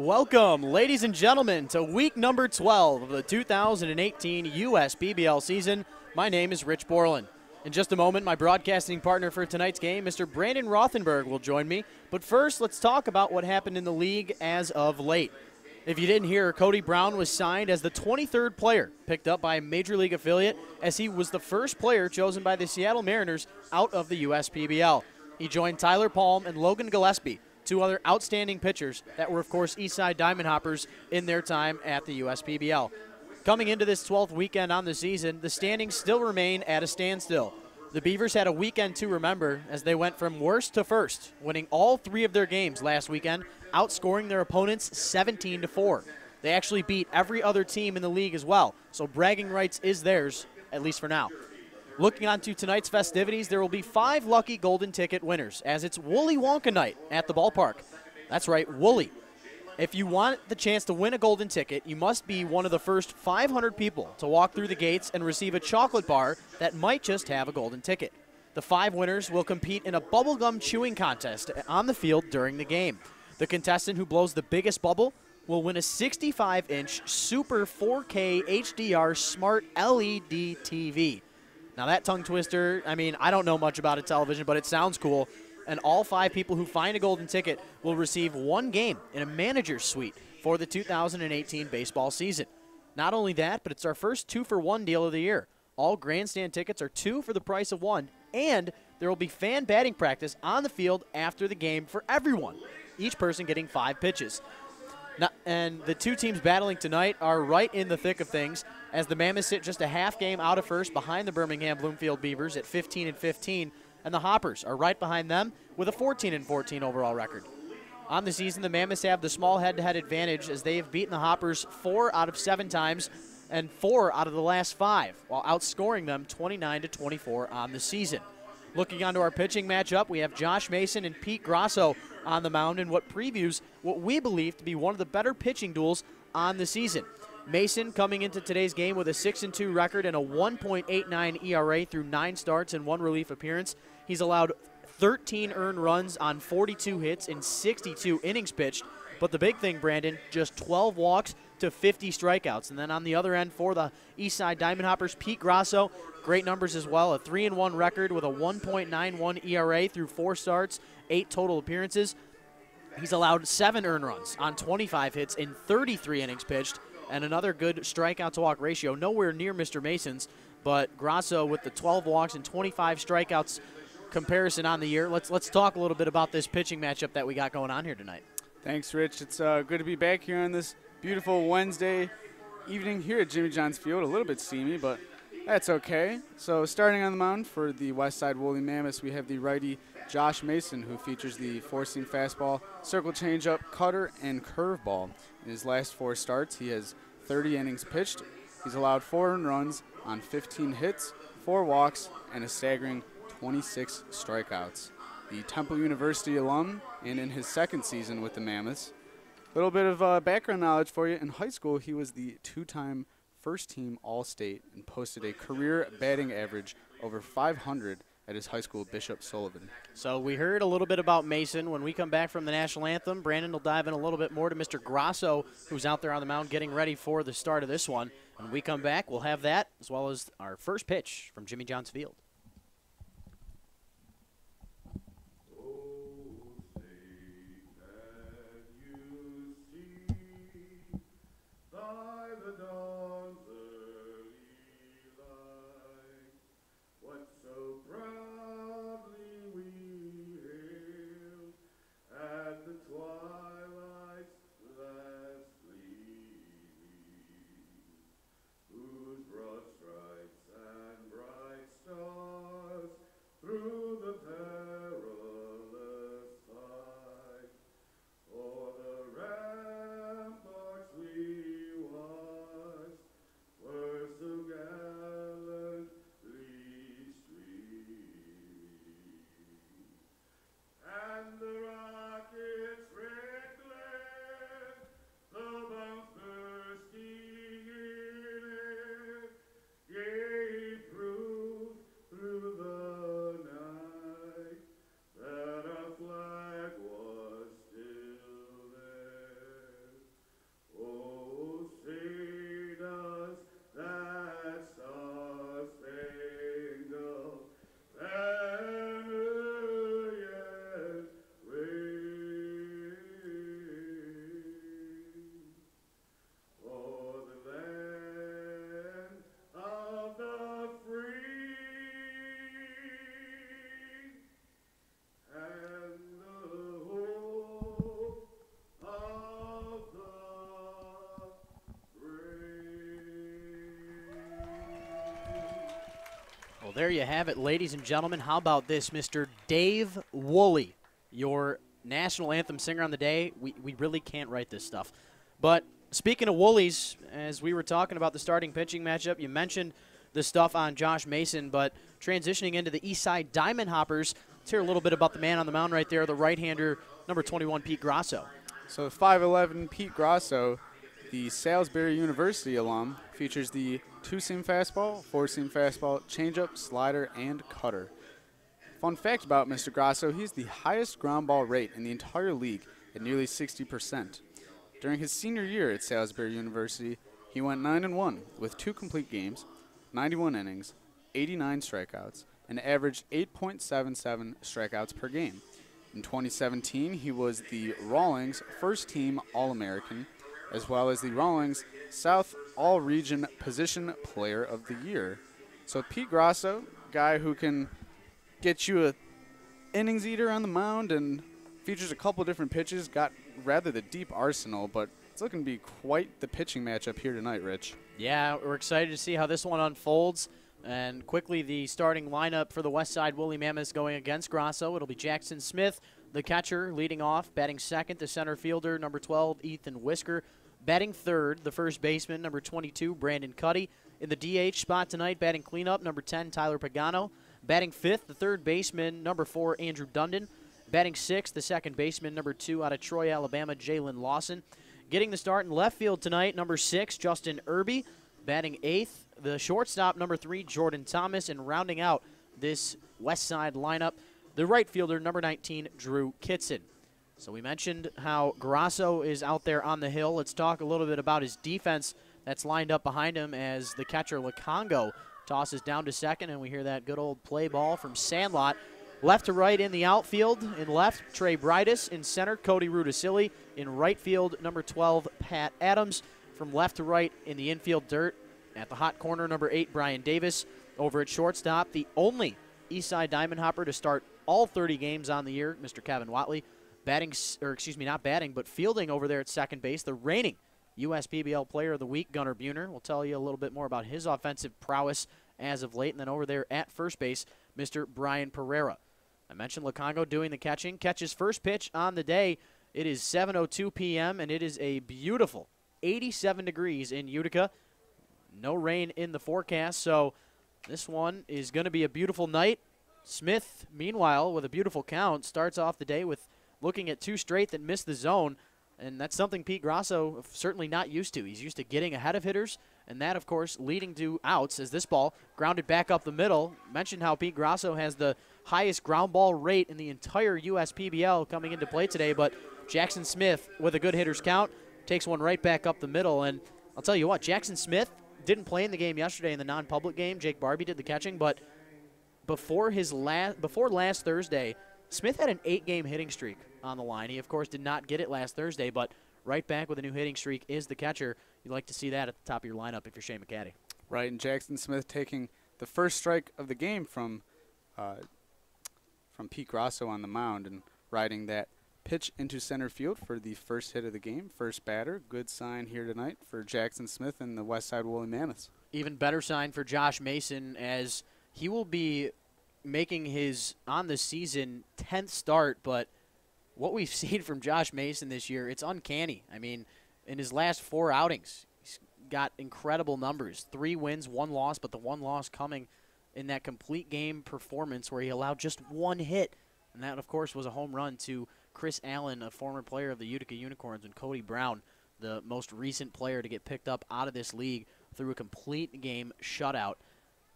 Welcome, ladies and gentlemen, to week number 12 of the 2018 USPBL season. My name is Rich Borland. In just a moment, my broadcasting partner for tonight's game, Mr. Brandon Rothenberg, will join me. But first, let's talk about what happened in the league as of late. If you didn't hear, Cody Brown was signed as the 23rd player picked up by a Major League affiliate, as he was the first player chosen by the Seattle Mariners out of the USPBL. He joined Tyler Palm and Logan Gillespie, two other outstanding pitchers that were, of course, Eastside Diamond Hoppers in their time at the USPBL. Coming into this 12th weekend on the season, the standings still remain at a standstill. The Beavers had a weekend to remember as they went from worst to first, winning all three of their games last weekend, outscoring their opponents 17-4. They actually beat every other team in the league as well, so bragging rights is theirs, at least for now. Looking on to tonight's festivities, there will be 5 lucky golden ticket winners, as it's Woolly Wonka night at the ballpark. That's right, Woolly. If you want the chance to win a golden ticket, you must be one of the first 500 people to walk through the gates and receive a chocolate bar that might just have a golden ticket. The 5 winners will compete in a bubblegum chewing contest on the field during the game. The contestant who blows the biggest bubble will win a 65-inch Super 4K HDR Smart LED TV. Now that tongue twister, I don't know much about a television, but it sounds cool. And all 5 people who find a golden ticket will receive 1 game in a manager's suite for the 2018 baseball season. Not only that, but it's our first 2-for-1 deal of the year. All grandstand tickets are 2 for the price of 1, and there will be fan batting practice on the field after the game for everyone, each person getting 5 pitches. And the 2 teams battling tonight are right in the thick of things, as the Mammoths sit just a half game out of first behind the Birmingham Bloomfield Beavers at 15-15, and the Hoppers are right behind them with a 14-14 overall record. On the season, the Mammoths have the small head-to-head advantage, as they have beaten the Hoppers 4 out of 7 times and 4 out of the last 5, while outscoring them 29-24 on the season. Looking onto our pitching matchup, we have Josh Mason and Pete Grasso on the mound in what previews what we believe to be one of the better pitching duels on the season. Mason coming into today's game with a 6-2 record and a 1.89 ERA through 9 starts and 1 relief appearance. He's allowed 13 earned runs on 42 hits in 62 innings pitched. But the big thing, Brandon, just 12 walks to 50 strikeouts. And then on the other end for the Eastside Diamond Hoppers, Pete Grasso, great numbers as well, a 3-1 record with a 1.91 ERA through 4 starts, 8 total appearances. He's allowed 7 earned runs on 25 hits in 33 innings pitched, and another good strikeout-to-walk ratio, nowhere near Mr. Mason's, but Grasso with the 12 walks and 25 strikeouts comparison on the year. Let's talk a little bit about this pitching matchup that we got going on here tonight. Thanks, Rich. It's good to be back here on this beautiful Wednesday evening here at Jimmy John's Field. A little bit steamy, but that's okay. So starting on the mound for the Westside Woolly Mammoths, we have the righty Josh Mason, who features the 4-seam fastball, circle changeup, cutter, and curveball. In his last 4 starts, he has 30 innings pitched. He's allowed 4 earned runs on 15 hits, 4 walks, and a staggering 26 strikeouts. The Temple University alum, and in his 2nd season with the Mammoths. A little bit of background knowledge for you. In high school, he was the 2-time first-team All-State and posted a career batting average over 500 at his high school, Bishop Sullivan. So we heard a little bit about Mason. When we come back from the national anthem, Brandon will dive in a little bit more to Mr. Grasso, who's out there on the mound getting ready for the start of this one. When we come back, we'll have that as well as our first pitch from Jimmy John's Field. Stars Well, there you have it, ladies and gentlemen. How about this, Mr. Dave Woolley, your national anthem singer on the day? We really can't write this stuff. But speaking of Woolies, as we were talking about the starting pitching matchup, you mentioned the stuff on Josh Mason, but transitioning into the Eastside Diamond Hoppers, let's hear a little bit about the man on the mound right there, the right-hander, number 21, Pete Grasso. So 5'11" Pete Grasso, the Salisbury University alum, features the two-seam fastball, four-seam fastball, changeup, slider, and cutter. Fun fact about Mr. Grasso, he's the highest ground ball rate in the entire league at nearly 60%. During his senior year at Salisbury University, he went 9-1 with 2 complete games, 91 innings, 89 strikeouts, and averaged 8.77 strikeouts per game. In 2017, he was the Rawlings first-team All-American, as well as the Rawlings South All-Region Position Player of the Year. So Pete Grasso, guy who can get you a innings eater on the mound and features a couple different pitches, got rather the deep arsenal, but it's looking to be quite the pitching matchup here tonight, Rich. Yeah, we're excited to see how this one unfolds. And quickly, the starting lineup for the Westside Woolly Mammoths going against Grasso. It'll be Jackson Smith, the catcher, leading off. Batting second, the center fielder, number 12, Ethan Whisker. Batting third, the first baseman, number 22, Brandon Cuddy. In the DH spot tonight, batting cleanup, number 10, Tyler Pagano. Batting fifth, the third baseman, number 4, Andrew Dundon. Batting sixth, the second baseman, number 2, out of Troy, Alabama, Jalen Lawson. Getting the start in left field tonight, number 6, Justin Irby. Batting eighth, the shortstop, number 3, Jordan Thomas. And rounding out this West Side lineup, the right fielder, number 19, Drew Kitson. So we mentioned how Grasso is out there on the hill. Let's talk a little bit about his defense that's lined up behind him as the catcher Lukongo tosses down to second, and we hear that good old play ball from Sandlot. Left to right in the outfield. In left, Trey Bridus. In center, Cody Rudisili. In right field, number 12, Pat Adams. From left to right in the infield dirt, at the hot corner, number 8, Brian Davis. Over at shortstop, the only Eastside Diamond Hopper to start all 30 games on the year, Mr. Kevin Watley. Not batting, but fielding over there at second base, the reigning USPBL Player of the Week, Gunnar Buhner. We'll tell you a little bit more about his offensive prowess as of late. And then over there at first base, Mr. Brian Pereira. I mentioned Lukongo doing the catching. Catches first pitch on the day. It is 7:02 p.m., and it is a beautiful 87 degrees in Utica. No rain in the forecast, so this one is going to be a beautiful night. Smith, meanwhile, with a beautiful count, starts off the day with looking at 2 straight that missed the zone, and that's something Pete Grasso certainly not used to. He's used to getting ahead of hitters, and that, of course, leading to outs as this ball grounded back up the middle. Mentioned how Pete Grasso has the highest ground ball rate in the entire USPBL coming into play today, but Jackson Smith, with a good hitter's count, takes one right back up the middle. And I'll tell you what, Jackson Smith didn't play in the game yesterday in the non-public game. Jake Barbie did the catching, but before last Thursday, Smith had an 8-game hitting streak on the line. He, of course, did not get it last Thursday, but right back with a new hitting streak is the catcher. You'd like to see that at the top of your lineup if you're Shane McCaddy. Right, and Jackson Smith taking the first strike of the game from Pete Grasso on the mound and riding that pitch into center field for the first hit of the game, first batter. Good sign here tonight for Jackson Smith and the Westside Woolly Mammoths. Even better sign for Josh Mason, as he will be making his, on the season, 10th start, but what we've seen from Josh Mason this year, it's uncanny. I mean, in his last 4 outings, he's got incredible numbers. 3 wins, 1 loss, but the 1 loss coming in that complete game performance where he allowed just 1 hit. And that, of course, was a home run to Chris Allen, a former player of the Utica Unicorns, and Cody Brown, the most recent player to get picked up out of this league through a complete game shutout.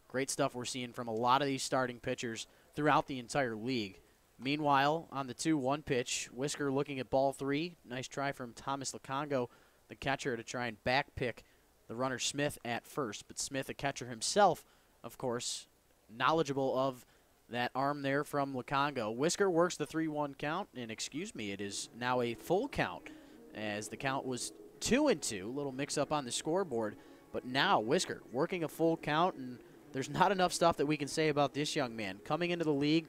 Great stuff we're seeing from a lot of these starting pitchers throughout the entire league. Meanwhile, on the 2-1 pitch, Whisker looking at ball 3. Nice try from Thomas Lukongo, the catcher, to try and backpick the runner Smith at first. But Smith, a catcher himself, of course, knowledgeable of that arm there from Lukongo. Whisker works the 3-1 count, and it is now a full count, as the count was 2-2. A little mix-up on the scoreboard. But now Whisker working a full count, and there's not enough stuff that we can say about this young man. Coming into the league,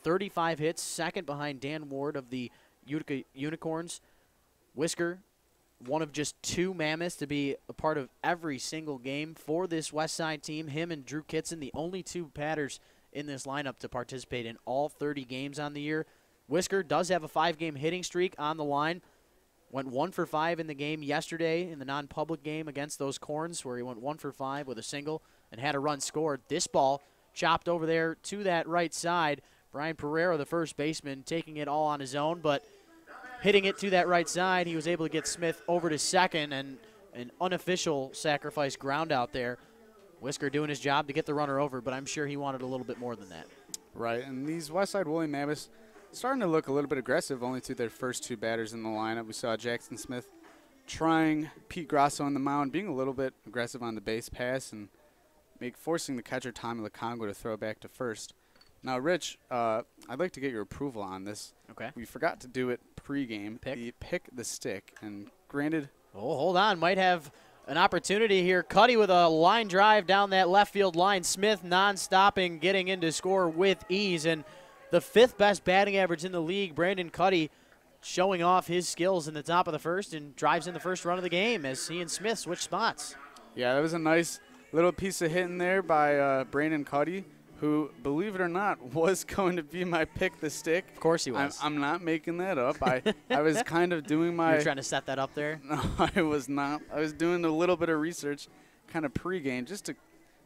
35 hits, second behind Dan Ward of the Utica Unicorns. Whisker one of just 2 Mammoths to be a part of every single game for this Westside team. Him and Drew Kitson, the only 2 batters in this lineup to participate in all 30 games on the year. Whisker does have a 5-game hitting streak on the line. Went 1 for 5 in the game yesterday in the non-public game against those Corns, where he went 1 for 5 with a single and had a run scored. This ball chopped over there to that right side. Brian Pereira, the first baseman, taking it all on his own, but hitting it to that right side, he was able to get Smith over to second, and an unofficial sacrifice ground out there. Whisker doing his job to get the runner over, but I'm sure he wanted a little bit more than that. Right, and these Westside Woolly Mammoths starting to look a little bit aggressive, only to their first 2 batters in the lineup. We saw Jackson Smith trying Pete Grasso on the mound, being a little bit aggressive on the base pass and forcing the catcher Tommy Lacongo to throw back to first. Now, Rich, I'd like to get your approval on this. Okay. We forgot to do it pregame. Pick the stick, and granted. Oh, hold on. Might have an opportunity here. Cuddy with a line drive down that left field line. Smith non-stopping, getting in to score with ease. And the 5th best batting average in the league, Brandon Cuddy, showing off his skills in the top of the first and drives in the first run of the game as he and Smith switch spots. Yeah, that was a nice little piece of hitting there by Brandon Cuddy, who, believe it or not, was going to be my pick the stick. Of course he was. I'm not making that up. I was kind of doing my... You were trying to set that up there? No, I was not. I was doing a little bit of research kind of pregame just to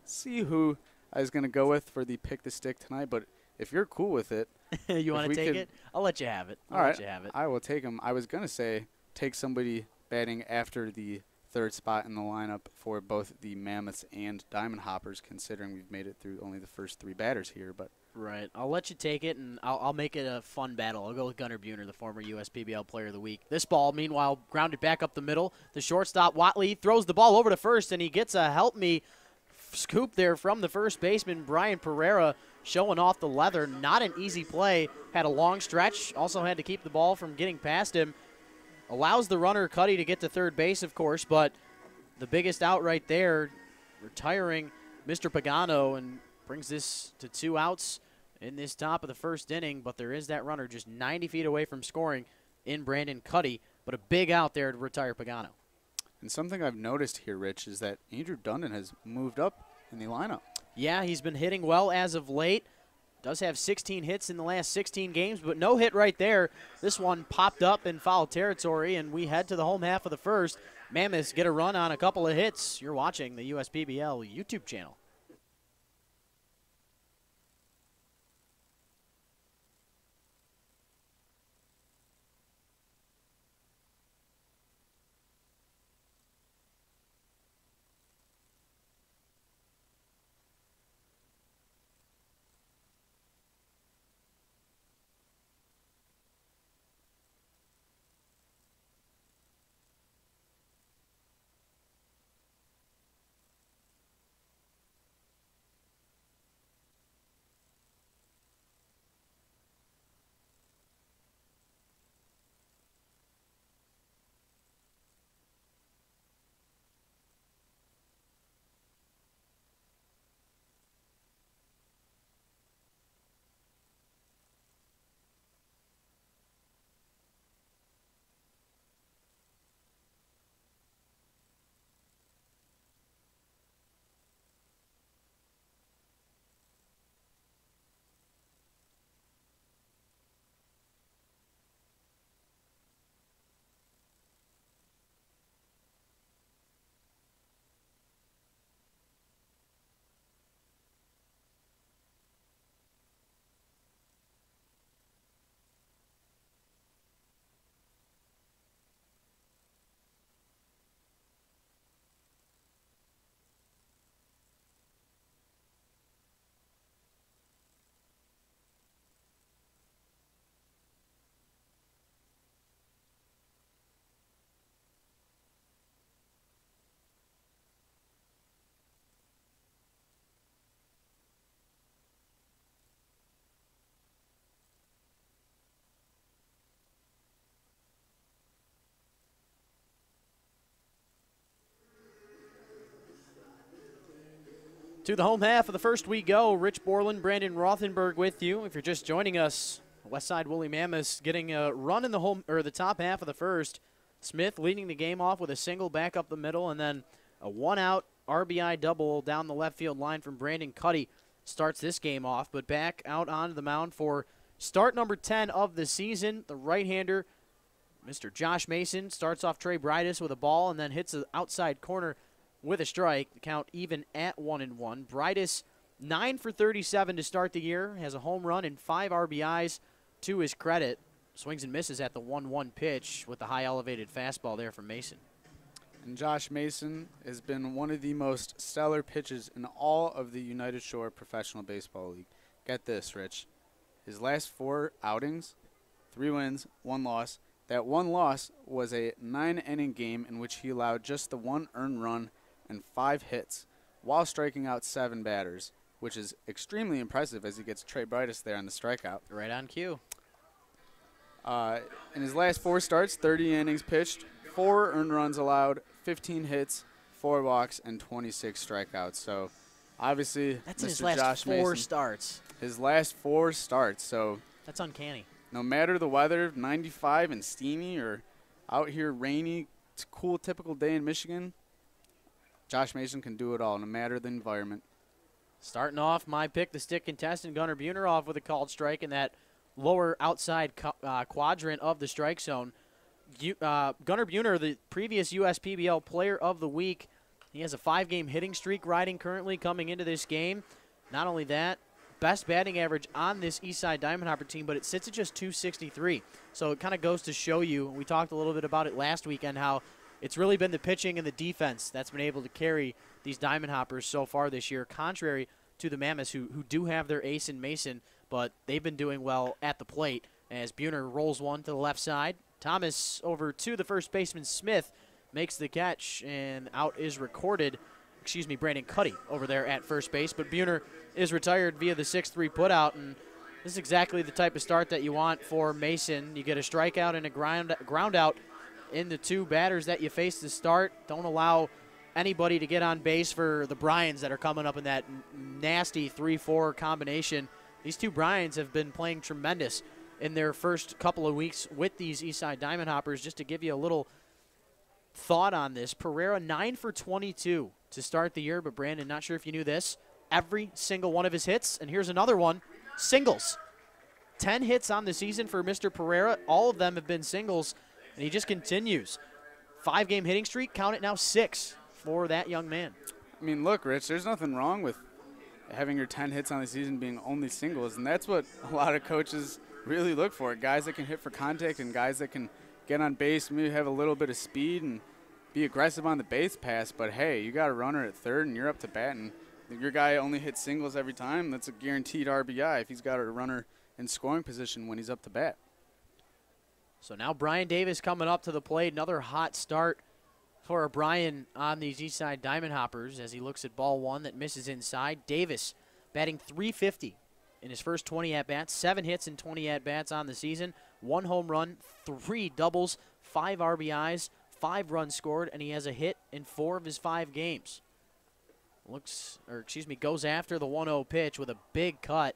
see who I was going to go with for the pick the stick tonight. But if you're cool with it... You want to take it? I'll let you have it. All right. I will take him. I was going to say take somebody batting after the 3rd spot in the lineup for both the Mammoths and Diamond Hoppers, considering we've made it through only the first 3 batters here. But right. I'll let you take it, and I'll make it a fun battle. I'll go with Gunnar Buhner, the former USPBL Player of the Week. This ball, meanwhile, grounded back up the middle. The shortstop, Watley, throws the ball over to first, and he gets a help me scoop there from the first baseman, Brian Pereira, showing off the leather. Not an easy play. Had a long stretch. Also had to keep the ball from getting past him. Allows the runner, Cuddy, to get to third base, of course, but the biggest out right there, retiring Mr. Pagano, and brings this to 2 outs in this top of the first inning. But there is that runner just 90 feet away from scoring in Brandon Cuddy, but a big out there to retire Pagano. And something I've noticed here, Rich, is that Andrew Dundon has moved up in the lineup. Yeah, he's been hitting well as of late. Does have 16 hits in the last 16 games, but no hit right there. This one popped up in foul territory, and we head to the home half of the first. Mammoths get a run on a couple of hits. You're watching the USPBL YouTube channel. To the home half of the first we go. Rich Borland, Brandon Rothenberg with you. If you're just joining us, Westside Woolly Mammoths getting a run in the home or the top half of the first Smith leading the game off with a single back up the middle, and then a one-out RBI double down the left field line from Brandon Cuddy starts this game off. But back out onto the mound for start number 10 of the season, the right-hander, Mr. Josh Mason, starts off Trey Bridus with a ball and then hits the outside corner with a strike. The count even at 1-1. Bridus 9 for 37 to start the year, has a home run and 5 RBIs to his credit. Swings and misses at the 1-1 pitch with the high elevated fastball there from Mason. And Josh Mason has been one of the most stellar pitchers in all of the United Shore Professional Baseball League. Get this, Rich. His last 4 outings, 3 wins, 1 loss. That 1 loss was a 9-inning game in which he allowed just the 1 earned run and 5 hits while striking out 7 batters, which is extremely impressive as he gets Trey Bridus there on the strikeout. Right on cue. In his last 4 starts, 30 innings pitched, 4 earned runs allowed, 15 hits, 4 walks, and 26 strikeouts. So, obviously, that's Mr. in his last Josh 4 Mason, starts. His last 4 starts. So that's uncanny. no matter the weather, 95 and steamy, or out here rainy, cool, typical day in Michigan, Josh Mason can do it all, no matter the environment. Starting off, my pick, the stick contestant, Gunnar Buhner, off with a called strike in that lower outside quadrant of the strike zone. Gunnar Buhner, the previous USPBL Player of the Week, he has a 5-game hitting streak riding currently coming into this game. Not only that, best batting average on this Eastside Diamond Hopper team, but it sits at just 263. So it kind of goes to show you, we talked a little bit about it last weekend, how it's really been the pitching and the defense that's been able to carry these Diamond Hoppers so far this year, contrary to the Mammoths, who do have their ace in Mason, but they've been doing well at the plate as Buhner rolls one to the left side. Thomas over to the first baseman Smith makes the catch, and out is recorded. Brandon Cuddy over there at first base, but Buhner is retired via the 6-3 putout, and this is exactly the type of start that you want for Mason. You get a strikeout and a ground out in the 2 batters that you face to start. Don't allow anybody to get on base for the Bryans that are coming up in that nasty 3-4 combination. These 2 Bryans have been playing tremendous in their first couple of weeks with these Eastside Diamond Hoppers. Just to give you a little thought on this, Pereira 9 for 22 to start the year, but Brandon, not sure if you knew this, every single one of his hits, and here's another one, singles. 10 hits on the season for Mr. Pereira. All of them have been singles, and he just continues. 5-game hitting streak, count it now 6 for that young man. I mean, look, Rich, there's nothing wrong with having your 10 hits on the season being only singles, and that's what a lot of coaches really look for, guys that can hit for contact and guys that can get on base, maybe have a little bit of speed and be aggressive on the base pass. But, hey, you got a runner at third and you're up to bat, and if your guy only hits singles every time, that's a guaranteed RBI if he's got a runner in scoring position when he's up to bat. So now Brian Davis coming up to the plate. Another hot start for Brian on these Eastside Diamond Hoppers as he looks at ball 1 that misses inside. Davis batting .350 in his first 20 at-bats, 7 hits and 20 at-bats on the season, 1 home run, 3 doubles, 5 RBIs, 5 runs scored, and he has a hit in 4 of his 5 games. Goes after the 1-0 pitch with a big cut.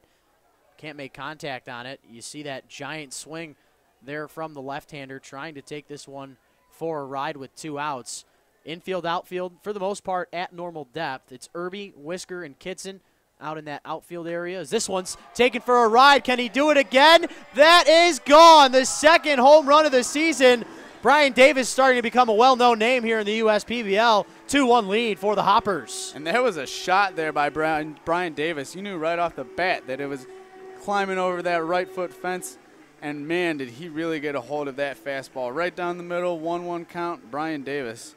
Can't make contact on it. You see that giant swing there from the left-hander trying to take this one for a ride with 2 outs. Infield, outfield, for the most part, at normal depth. It's Irby, Whisker, and Kitson out in that outfield area. As this one's taken for a ride. Can he do it again? That is gone. The 2nd home run of the season. Brian Davis starting to become a well-known name here in the USPBL. 2-1 lead for the Hoppers. And that was a shot there by Brian Davis. You knew right off the bat that it was climbing over that right foot fence. And, man, did he really get a hold of that fastball. Right down the middle, 1-1 count. Brian Davis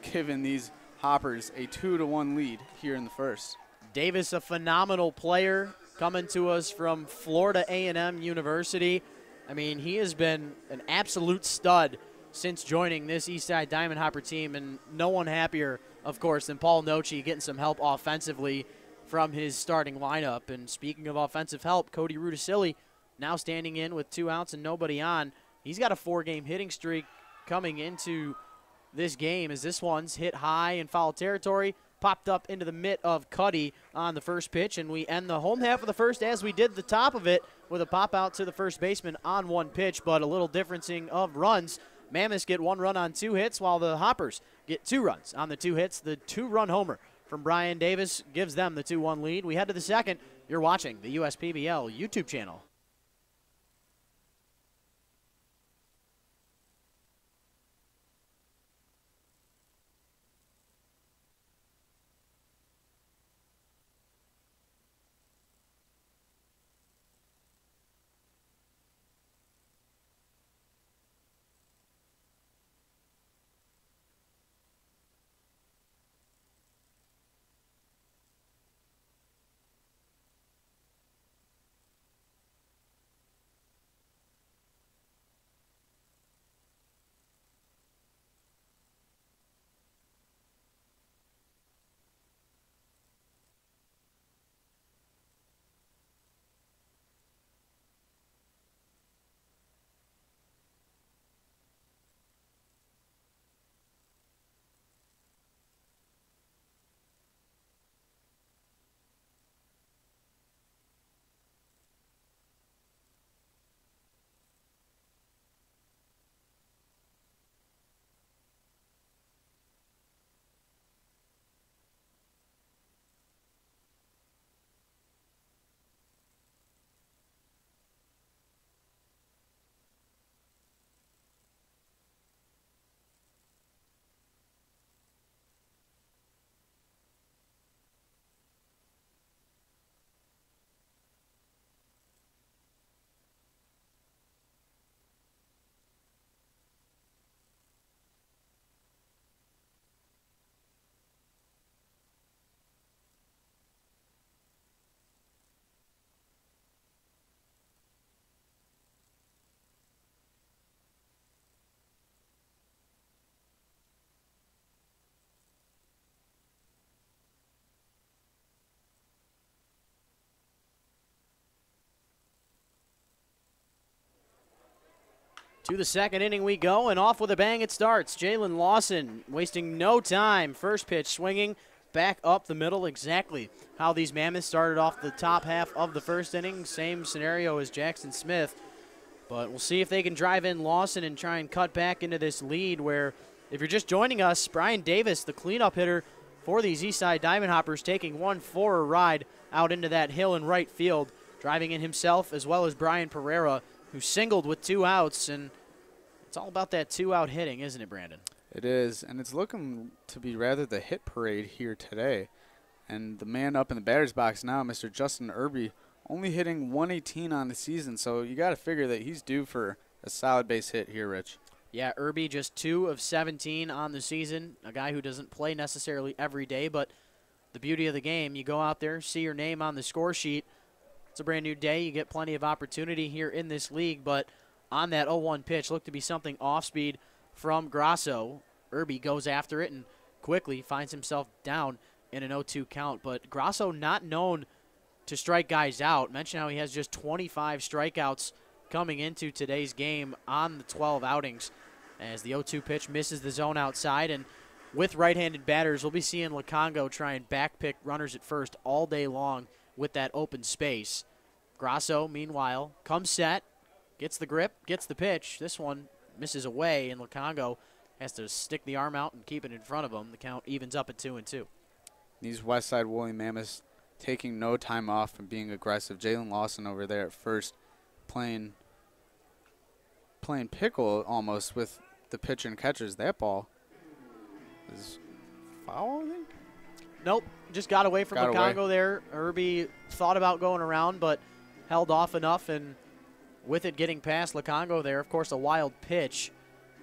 giving these Hoppers a 2-1 lead here in the first. Davis, a phenomenal player, coming to us from Florida A&M University. I mean, he has been an absolute stud since joining this Eastside Diamond Hopper team, and no one happier, of course, than Paul Nochi getting some help offensively from his starting lineup. And speaking of offensive help, Cody Rudisilli now standing in with 2 outs and nobody on. He's got a 4-game hitting streak coming into this game as this one's hit high in foul territory, popped up into the mitt of Cuddy on the first pitch, and we end the home half of the first as we did the top of it with a pop out to the first baseman on 1 pitch, but a little differencing of runs Mammoths get 1 run on 2 hits, while the Hoppers get 2 runs on the 2 hits. The 2-run homer from Brian Davis gives them the 2-1 lead. We head to the second. You're watching the USPBL YouTube channel. To the second inning we go, and off with a bang it starts. Jalen Lawson wasting no time. First pitch swinging back up the middle, exactly how these Mammoths started off the top half of the first inning. Same scenario as Jackson Smith. But we'll see if they can drive in Lawson and try and cut back into this lead where, if you're just joining us, Brian Davis, the cleanup hitter for these Eastside Diamond Hoppers, taking 1 for a ride out into that hill in right field, driving in himself as well as Brian Pereira, who singled with 2 outs. And it's all about that 2-out hitting, isn't it, Brandon? It is, and it's looking to be rather the hit parade here today. And the man up in the batter's box now, Mr. Justin Irby, only hitting 118 on the season, so you got to figure that he's due for a solid base hit here, Rich. Yeah, Irby just 2 of 17 on the season, a guy who doesn't play necessarily every day, but the beauty of the game, you go out there, see your name on the score sheet. It's a brand new day. You get plenty of opportunity here in this league, but on that 0-1 pitch, looked to be something off-speed from Grasso. Irby goes after it and quickly finds himself down in an 0-2 count. But Grasso not known to strike guys out. Mention how he has just 25 strikeouts coming into today's game on the 12 outings as the 0-2 pitch misses the zone outside. And with right-handed batters, we'll be seeing Lukongo try and backpick runners at first all day long with that open space. Grasso, meanwhile, comes set, gets the grip, gets the pitch. This one misses away, and Lukongo has to stick the arm out and keep it in front of him. The count evens up at 2-2. These Westside Woolly Mammoths taking no time off and being aggressive. Jalen Lawson over there at first playing pickle almost with the pitcher and catchers. That ball is foul, I think? Nope, just got away from Lukongo there. Irby thought about going around, but held off enough, and with it getting past Lukongo there, of course, a wild pitch.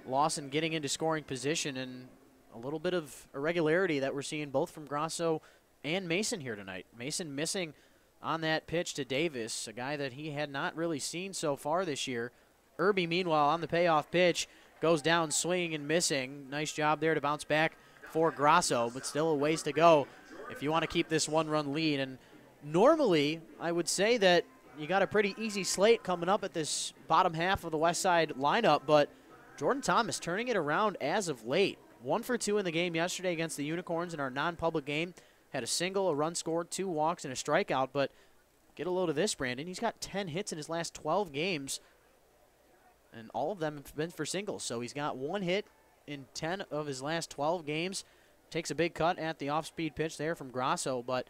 Lawson getting into scoring position, and a little bit of irregularity that we're seeing both from Grasso and Mason here tonight. Mason missing on that pitch to Davis, a guy that he had not really seen so far this year. Irby, meanwhile, on the payoff pitch, goes down swinging and missing. Nice job there to bounce back for Grasso, but still a ways to go if you want to keep this 1-run lead. And normally, I would say that you got a pretty easy slate coming up at this bottom half of the Westside lineup, but Jordan Thomas turning it around as of late. 1 for 2 in the game yesterday against the Unicorns in our non-public game. Had a single, a run scored, 2 walks, and a strikeout, but get a load of this, Brandon. He's got 10 hits in his last 12 games. and all of them have been for singles. So he's got 1 hit in 10 of his last 12 games. Takes a big cut at the off-speed pitch there from Grasso, but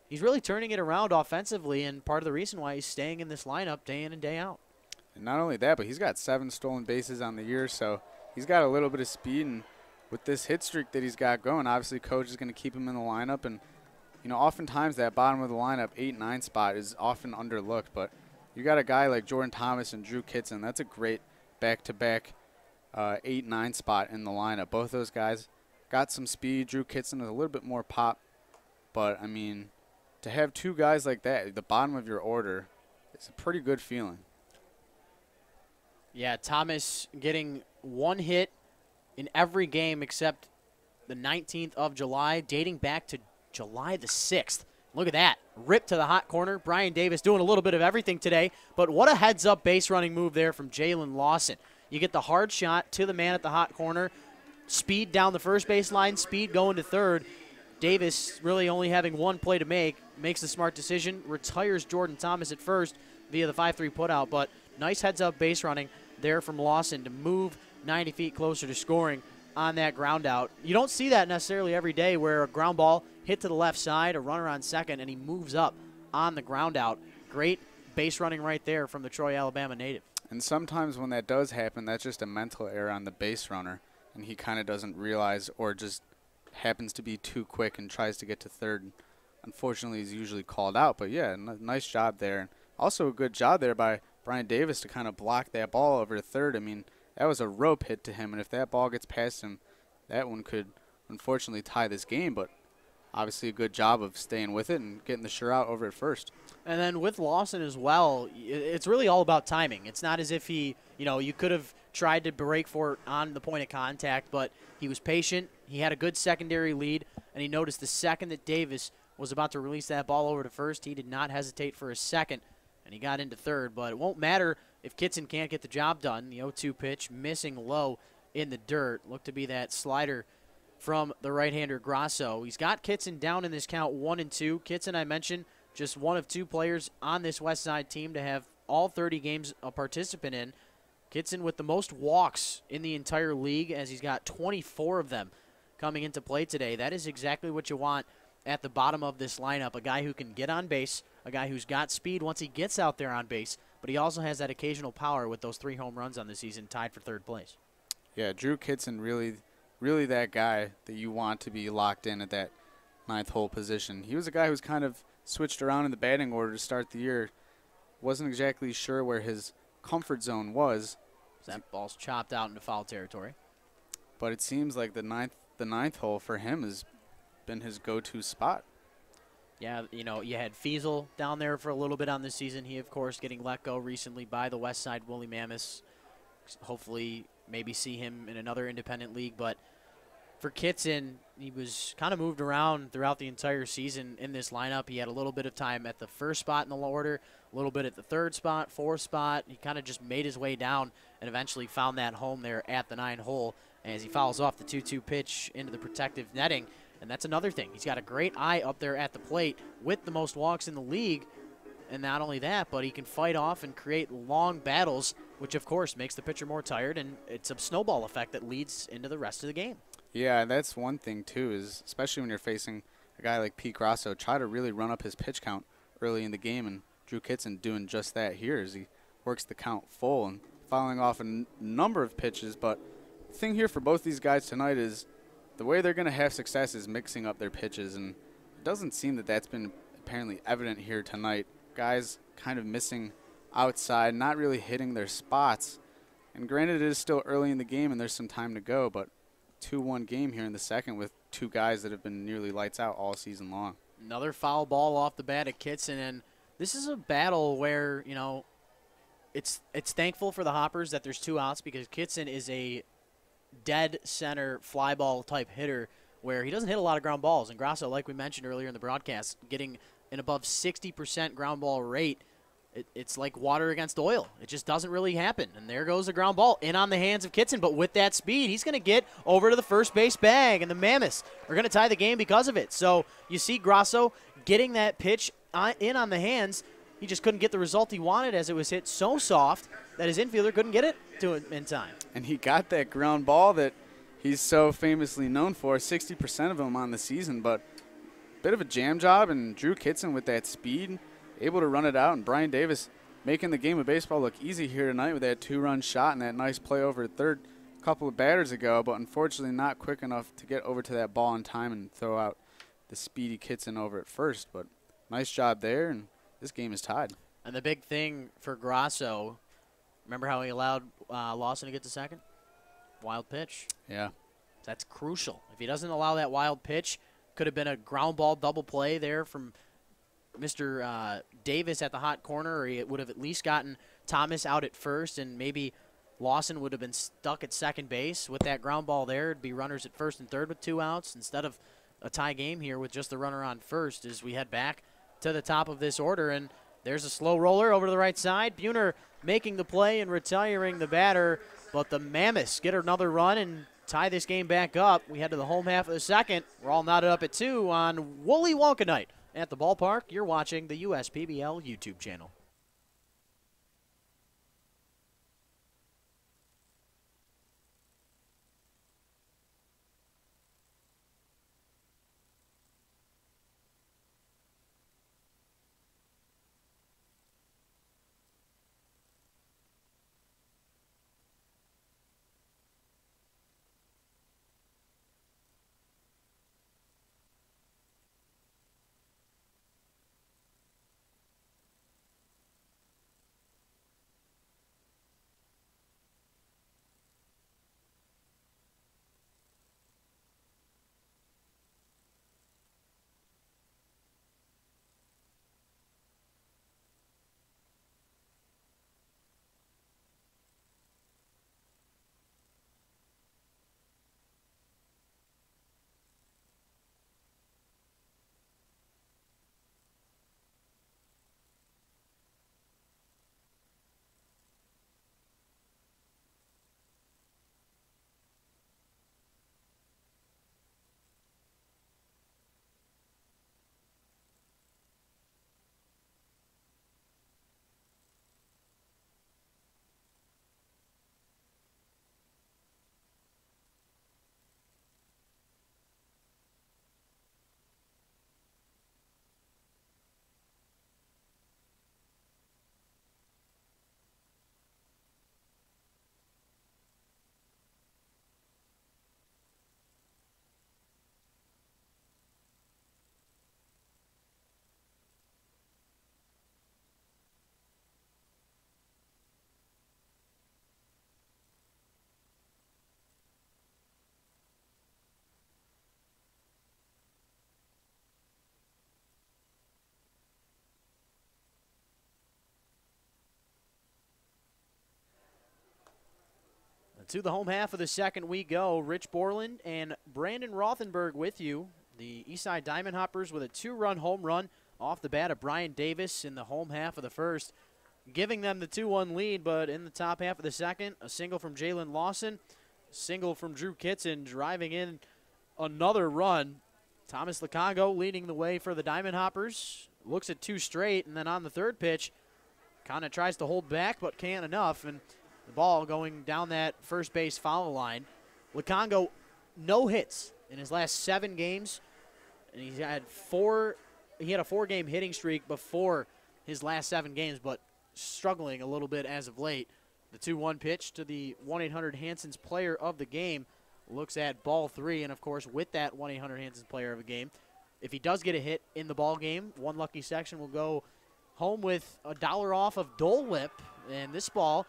he's really turning it around offensively, and part of the reason why he's staying in this lineup day in and day out. And not only that, but he's got 7 stolen bases on the year, so he's got a little bit of speed, and with this hit streak that he's got going, obviously coach is going to keep him in the lineup. And, you know, oftentimes that bottom of the lineup 8-9 spot is often underlooked, but you got a guy like Jordan Thomas and Drew Kitson. That's a great back-to-back 8-9 spot in the lineup. Both those guys got some speed. Drew Kitson with a little bit more pop, but, I mean, to have 2 guys like that at the bottom of your order, it's a pretty good feeling. Yeah, Thomas getting 1 hit in every game except the 19th of July, dating back to July the 6th. Look at that. Ripped to the hot corner. Brian Davis doing a little bit of everything today, but what a heads-up base running move there from Jalen Lawson. You get the hard shot to the man at the hot corner, speed down the first base line, speed going to third. Davis really only having 1 play to make, makes the smart decision, retires Jordan Thomas at first via the 5-3 putout, but nice heads-up base running there from Lawson to move 90 feet closer to scoring on that ground out. You don't see that necessarily every day, where a ground ball hit to the left side, a runner on second, and he moves up on the ground out. Great base running right there from the Troy, Alabama native. And sometimes when that does happen, that's just a mental error on the base runner, and he kind of doesn't realize, or just happens to be too quick and tries to get to third. Unfortunately, he's usually called out, but yeah, nice job there. Also a good job there by Brian Davis to kind of block that ball over to third. I mean, that was a rope hit to him, and if that ball gets past him, that one could unfortunately tie this game, but obviously a good job of staying with it and getting the sure out over at first. And then with Lawson as well, it's really all about timing. It's not as if he, you could have tried to break for it on the point of contact, but he was patient. He had a good secondary lead, and he noticed the second that Davis was about to release that ball over to first, he did not hesitate for a second, and he got into third. But it won't matter if Kitson can't get the job done. The 0-2 pitch missing low in the dirt. Looked to be that slider from the right-hander Grasso. He's got Kitson down in this count 1-2. Kitson, I mentioned, just one of 2 players on this Westside team to have all 30 games a participant in. Kitson with the most walks in the entire league, as he's got 24 of them coming into play today. That is exactly what you want at the bottom of this lineup, a guy who can get on base, a guy who's got speed once he gets out there on base, but he also has that occasional power with those 3 home runs on the season, tied for 3rd place. Yeah, Drew Kitson really that guy that you want to be locked in at that 9th hole position. He was a guy who was kind of switched around in the batting order to start the year. Wasn't exactly sure where his comfort zone was. That ball's chopped out into foul territory. But it seems like the ninth hole for him has been his go-to spot. Yeah, you had Feasel down there for a little bit on this season. He, of course, getting let go recently by the Westside Woolly Mammoths. Hopefully, maybe see him in another independent league. But for Kitson, he was kind of moved around throughout the entire season in this lineup. He had a little bit of time at the first spot in the order, a little bit at the 3rd spot, 4th spot. He kind of just made his way down and eventually found that home there at the 9 hole as he fouls off the 2-2 pitch into the protective netting. And that's another thing. He's got a great eye up there at the plate with the most walks in the league. And not only that, but he can fight off and create long battles, which, of course, makes the pitcher more tired. And it's a snowball effect that leads into the rest of the game. Yeah, that's one thing, too, is especially when you're facing a guy like Pete Grasso, try to really run up his pitch count early in the game. And Drew Kitson doing just that here as he works the count full and fouling off a number of pitches. But the thing here for both these guys tonight is the way they're going to have success is mixing up their pitches. And it doesn't seem that that's been apparently evident here tonight. Guys kind of missing outside, not really hitting their spots. And granted, it is still early in the game and there's some time to go, but 2-1 game here in the second with 2 guys that have been nearly lights out all season long. Another foul ball off the bat at Kitson, and this is a battle where, it's thankful for the Hoppers that there's 2 outs, because Kitson is a dead center fly ball type hitter where he doesn't hit a lot of ground balls. And Grasso, like we mentioned earlier in the broadcast, getting an above 60% ground ball rate, it's like water against oil. It just doesn't really happen. And there goes the ground ball in on the hands of Kitson. But with that speed, he's going to get over to the first base bag, and the Mammoths are going to tie the game because of it. So you see Grasso getting that pitch in on the hands. He just couldn't get the result he wanted, as it was hit so soft that his infielder couldn't get it to him in time. And he got that ground ball that he's so famously known for, 60% of them on the season, but bit of a jam job, and Drew Kitson with that speed, able to run it out, and Brian Davis making the game of baseball look easy here tonight with that 2-run shot and that nice play over at third a couple of batters ago, but unfortunately not quick enough to get over to that ball in time and throw out the speedy Kitson over at first. But nice job there, and this game is tied. And the big thing for Grasso, remember how he allowed Lawson to get to second? Wild pitch. Yeah. That's crucial. If he doesn't allow that wild pitch, could have been a ground ball double play there from Mr. Davis at the hot corner, or he would have at least gotten Thomas out at first, and maybe Lawson would have been stuck at second base with that ground ball there. It'd be runners at first and third with 2 outs instead of a tie game here with just the runner on first as we head back to the top of this order. And there's a slow roller over to the right side. Buhner making the play and retiring the batter, but the Mammoths get another run and tie this game back up. We head to the home half of the second. We're all knotted up at 2 on Woolly Wonka Night at the ballpark. You're watching the USPBL YouTube channel. To the home half of the second we go. Rich Borland and Brandon Rothenberg with you. The Eastside Diamond Hoppers with a 2-run home run off the bat of Brian Davis in the home half of the first, giving them the 2-1 lead. But in the top half of the second, a single from Jalen Lawson, single from Drew Kitson, driving in another run. Thomas Lukongo leading the way for the Diamond Hoppers. Looks at 2 straight, and then on the third pitch, kind of tries to hold back, but can't enough. And the ball going down that first base foul line. Lukongo, no hits in his last 7 games, and he had a 4-game hitting streak before his last 7 games, but struggling a little bit as of late. The 2-1 pitch to the 1-800-Hanson's player of the game looks at ball 3, and of course with that 1-800-Hanson's player of the game, if he does get a hit in the ball game, one lucky section will go home with $1 off of Dole Whip, and this ball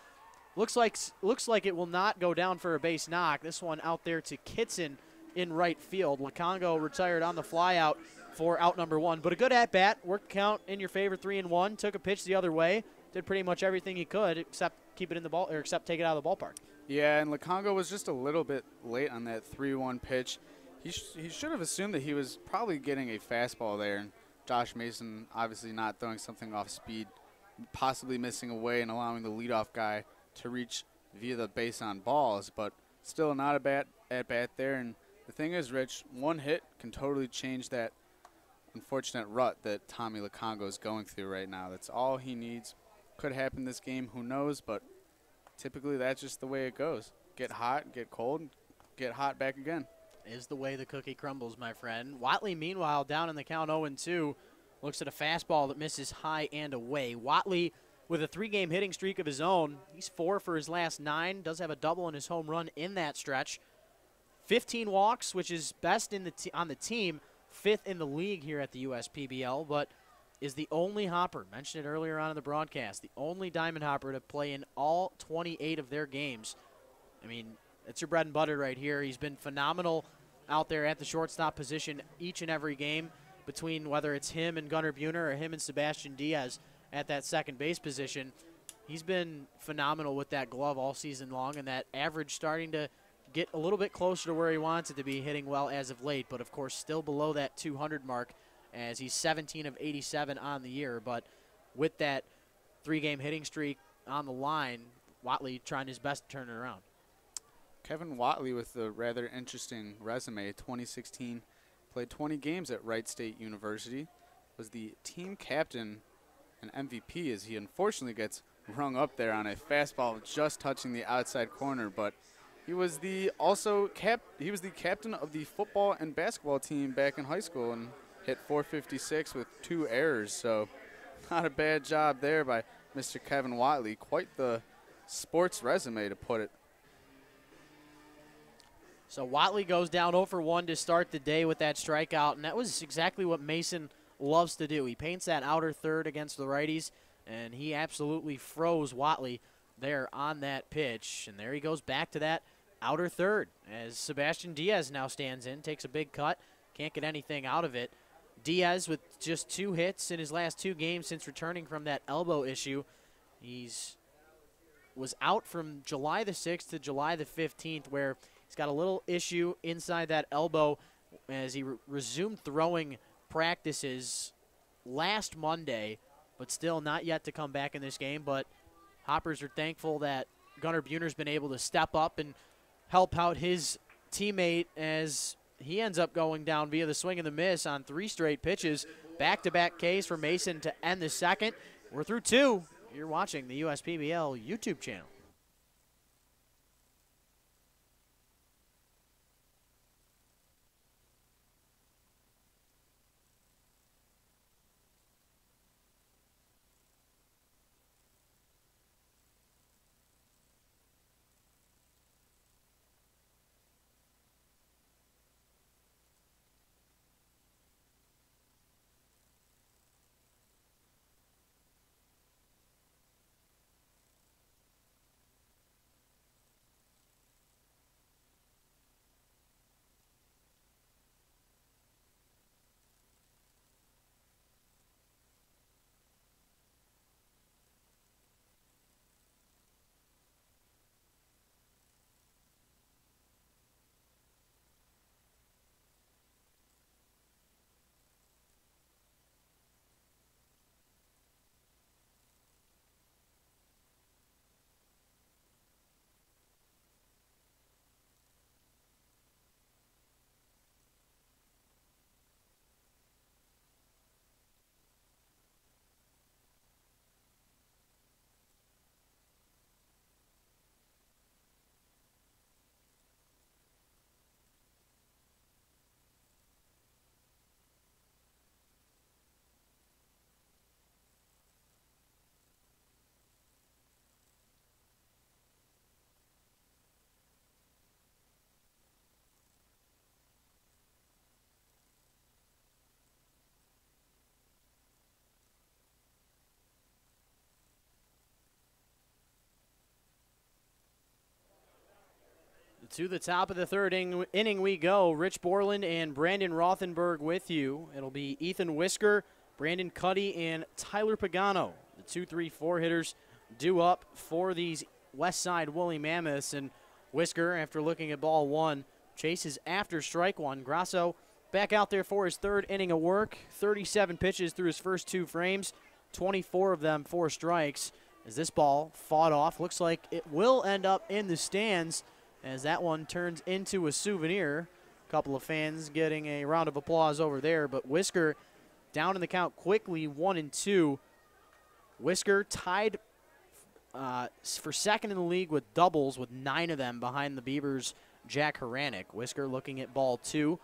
looks like it will not go down for a base knock. This one out there to Kitson in right field. Lukongo retired on the fly out for out number 1. But a good at-bat. Worked count in your favor, 3-1. Took a pitch the other way. Did pretty much everything he could except keep it in the ball, or except take it out of the ballpark. Yeah, and Lukongo was just a little bit late on that 3-1 pitch. He should have assumed that he was probably getting a fastball there. And Josh Mason obviously not throwing something off speed, possibly missing away and allowing the leadoff guy to reach via the base on balls, but still not a bad at-bat there. And the thing is, Rich, one hit can totally change that unfortunate rut that Tommy Lukongo is going through right now. That's all he needs. Could happen this game, who knows, but typically that's just the way it goes. Get hot, get cold, get hot back again. Is the way the cookie crumbles, my friend. Watley, meanwhile, down in the count 0-2, looks at a fastball that misses high and away. Watley, with a 3-game hitting streak of his own, he's 4 for his last 9, does have a double in his home run in that stretch. 15 walks, which is best in on the team, 5th in the league here at the USPBL, but is the only hopper, mentioned it earlier on in the broadcast, the only diamond hopper to play in all 28 of their games. I mean, it's your bread and butter right here. He's been phenomenal out there at the shortstop position each and every game, between whether it's him and Gunnar Buhner or him and Sebastian Diaz at that second base position. He's been phenomenal with that glove all season long, and that average starting to get a little bit closer to where he wants it to be, hitting well as of late, but of course still below that 200 mark as he's 17 of 87 on the year. But with that 3-game hitting streak on the line, Watley trying his best to turn it around. Kevin Watley with a rather interesting resume. 2016, played 20 games at Wright State University, was the team captain and MVP as he unfortunately gets rung up there on a fastball just touching the outside corner, but he was the captain of the football and basketball team back in high school and hit .456 with 2 errors, so not a bad job there by Mr. Kevin Watley. Quite the sports resume, to put it. So Watley goes down 0 for 1 to start the day with that strikeout, and that was exactly what Mason loves to do. He paints that outer third against the righties, and he absolutely froze Watley there on that pitch. And there he goes back to that outer third as Sebastian Diaz now stands in, takes a big cut, can't get anything out of it. Diaz with just 2 hits in his last 2 games since returning from that elbow issue. Was out from July the 6th to July the 15th, where he's got a little issue inside that elbow as he resumed throwing practices last Monday, but still not yet to come back in this game. But Hoppers are thankful that Gunnar Buhner's been able to step up and help out his teammate as he ends up going down via the swing and the miss on 3 straight pitches. Back-to-back Ks for Mason to end the second. We're through 2. You're watching the USPBL YouTube channel. To the top of the third inning we go. Rich Borland and Brandon Rothenberg with you. It'll be Ethan Whisker, Brandon Cuddy, and Tyler Pagano. The 2, 3, 4 hitters due up for these Westside Woolly Mammoths. And Whisker, after looking at ball 1, chases after strike 1. Grasso back out there for his 3rd inning of work. 37 pitches through his first 2 frames, 24 of them 4 strikes. As this ball fought off, looks like it will end up in the stands, as that one turns into a souvenir. A couple of fans getting a round of applause over there, but Whisker down in the count quickly, 1-2. Whisker tied for second in the league with doubles, with 9 of them behind the Beavers' Jack Haranek. Whisker looking at ball 2.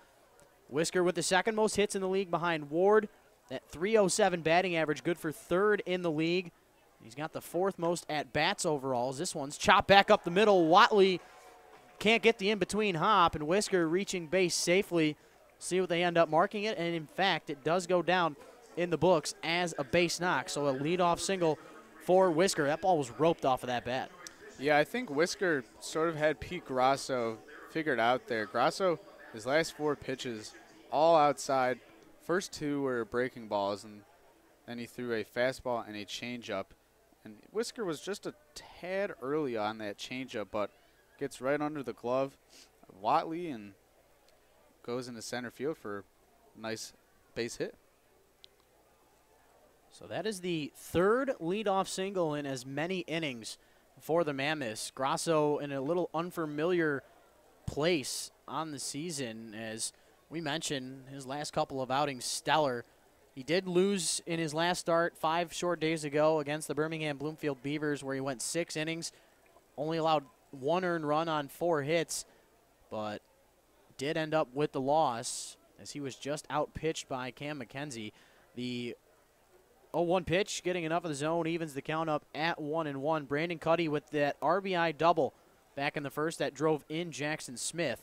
Whisker with the second most hits in the league behind Ward. That .307 batting average, good for 3rd in the league. He's got the 4th most at-bats overall. This one's chopped back up the middle. Watley can't get the in-between hop, and Whisker reaching base safely. See what they end up marking it, and in fact, it does go down in the books as a base knock. So a leadoff single for Whisker. That ball was roped off of that bat. Yeah, I think Whisker sort of had Pete Grasso figured out there. Grasso, his last 4 pitches, all outside. First 2 were breaking balls, and then he threw a fastball and a changeup. And Whisker was just a tad early on that changeup, but gets right under the glove of Watley and goes into center field for a nice base hit. So that is the 3rd leadoff single in as many innings for the Mammoths. Grasso in a little unfamiliar place on the season. As we mentioned, his last couple of outings stellar. He did lose in his last start 5 short days ago against the Birmingham Bloomfield Beavers, where he went 6 innings, only allowed 1 earned run on 4 hits, but did end up with the loss as he was just outpitched by Cam McKenzie. The 0-1 pitch, getting enough of the zone, evens the count up at 1-1. Brandon Cuddy with that RBI double back in the first that drove in Jackson Smith.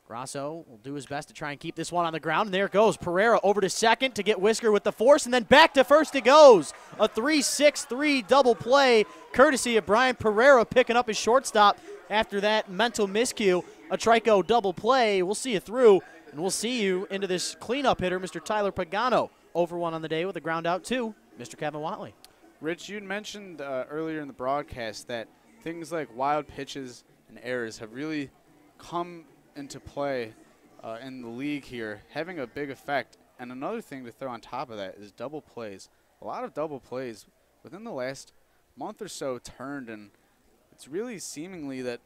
Grasso will do his best to try and keep this one on the ground, and there it goes. Pereira over to second to get Whisker with the force, and then back to first it goes. A 3-6-3 double play, courtesy of Brian Pereira picking up his shortstop after that mental miscue. A Trico double play. We'll see you through, and we'll see you into this cleanup hitter, Mr. Tyler Pagano. Over 1 on the day with a ground out to Mr. Kevin Watley. Rich, you mentioned earlier in the broadcast that things like wild pitches and errors have really come into play in the league here, having a big effect. And another thing to throw on top of that is double plays. A lot of double plays within the last month or so turned, and it's really seemingly that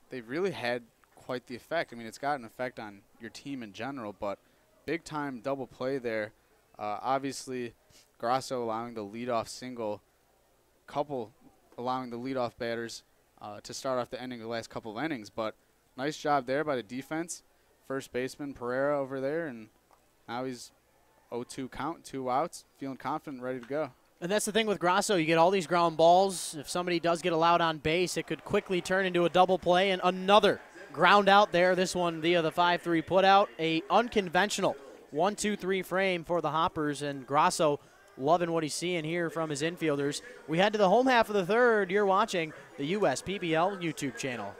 they've really had quite the effect. I mean, it's got an effect on your team in general, but big-time double play there. Obviously, Grasso allowing the leadoff single, couple allowing the leadoff batters to start off the ending of the last couple of innings. But nice job there by the defense. First baseman Pereira over there, and now he's 0-2 count, 2 outs, feeling confident, ready to go. And that's the thing with Grasso. You get all these ground balls. If somebody does get allowed on base, it could quickly turn into a double play, and another ground out there, this one via the 5-3 putout. A unconventional 1-2-3 frame for the Hoppers, and Grasso loving what he's seeing here from his infielders. We head to the home half of the third. You're watching the USPBL YouTube channel.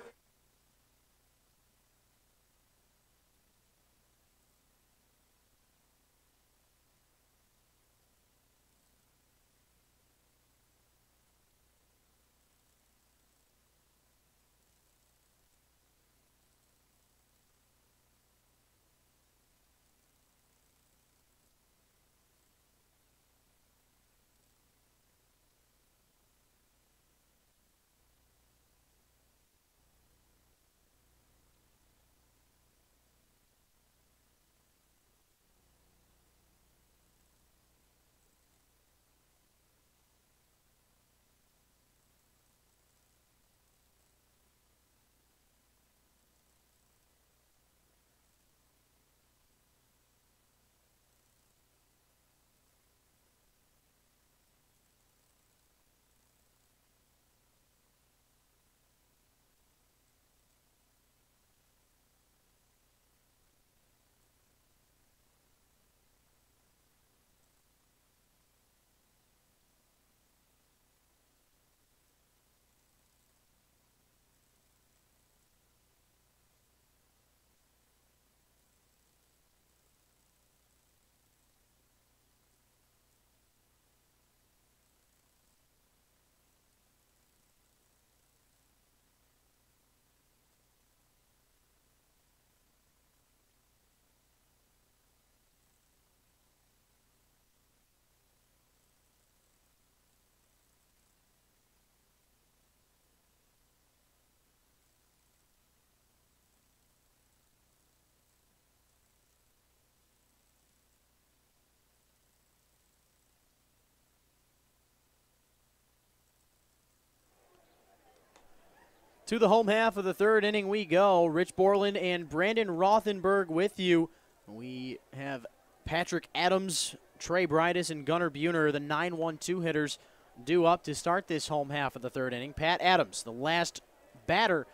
To the home half of the third inning we go. Rich Borland and Brandon Rothenberg with you. We have Patrick Adams, Trey Bridus, and Gunnar Buhner, the 9-1-2 hitters, due up to start this home half of the third inning. Pat Adams, the last batter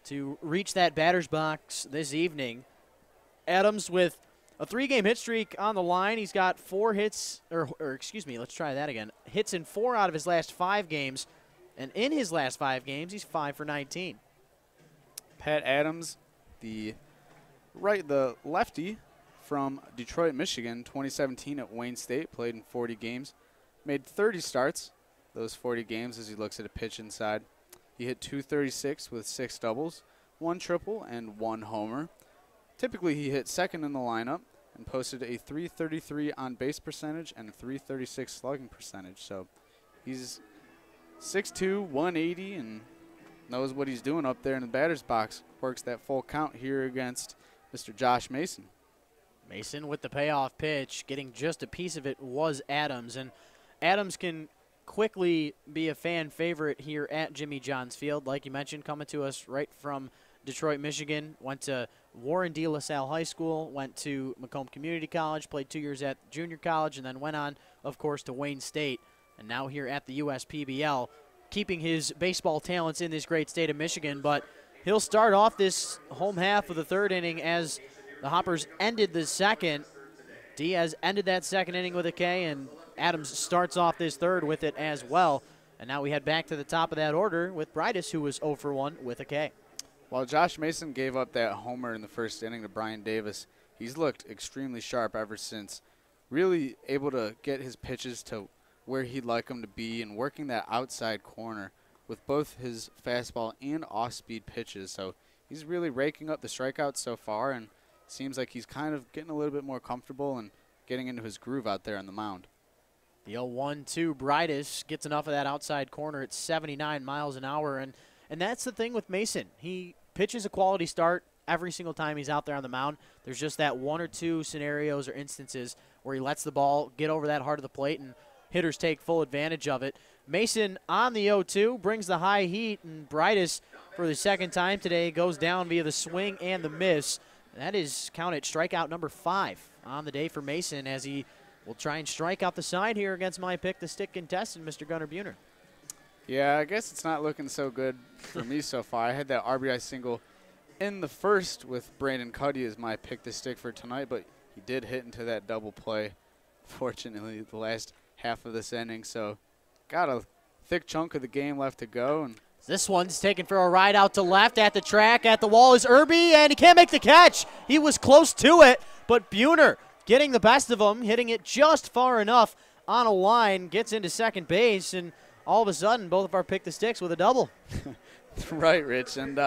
to reach that batter's box this evening. Adams with a 3-game hit streak on the line. He's got 4 hits, let's try that again. Hits in 4 out of his last 5 games. And in his last 5 games, he's 5 for 19. Pat Adams, the lefty from Detroit, Michigan, 2017 at Wayne State, played in 40 games, made 30 starts, those 40 games as he looks at a pitch inside. He hit .236 with 6 doubles, 1 triple, and 1 homer. Typically, he hit second in the lineup and posted a .333 on-base percentage and a .336 slugging percentage. So he's 6'2", 180, and knows what he's doing up there in the batter's box. Works that full count here against Mr. Josh Mason. Mason with the payoff pitch, getting just a piece of it was Adams. And Adams can quickly be a fan favorite here at Jimmy John's Field. Like you mentioned, coming to us right from Detroit, Michigan. Went to Warren D. LaSalle High School, went to Macomb Community College, played 2 years at junior college, and then went on, of course, to Wayne State. And now here at the USPBL, keeping his baseball talents in this great state of Michigan. But he'll start off this home half of the third inning as the Hoppers ended the second. Diaz ended that second inning with a K, and Adams starts off this third with it as well. And now we head back to the top of that order with Bridus, who was 0 for 1 with a K. While Josh Mason gave up that homer in the first inning to Brian Davis, he's looked extremely sharp ever since. Really able to get his pitches to where he'd like them to be and working that outside corner with both his fastball and off-speed pitches. So he's really raking up the strikeouts so far, and seems like he's kind of getting a little bit more comfortable and getting into his groove out there on the mound. The 0-1-2 Bridus gets enough of that outside corner at 79 miles an hour, and that's the thing with Mason. He pitches a quality start every single time he's out there on the mound. There's just that 1 or 2 scenarios or instances where he lets the ball get over that heart of the plate and hitters take full advantage of it. Mason on the 0-2 brings the high heat, and Bridus for the second time today goes down via the swing and the miss. That is counted strikeout number 5 on the day for Mason, as he will try and strike out the side here against my pick-the-stick contestant, Mr. Gunnar Buhner. Yeah, I guess it's not looking so good for me so far. I had that RBI single in the first with Brandon Cuddy as my pick-the-stick for tonight, but he did hit into that double play, fortunately, the last half of this inning. So got a thick chunk of the game left to go. And this one's taken for a ride out to left at the track. At the wall is Irby, and he can't make the catch. He was close to it, but Buhner getting the best of him, hitting it just far enough on a line, gets into second base, and all of a sudden, both of our pick-the-sticks with a double. Right, Rich. And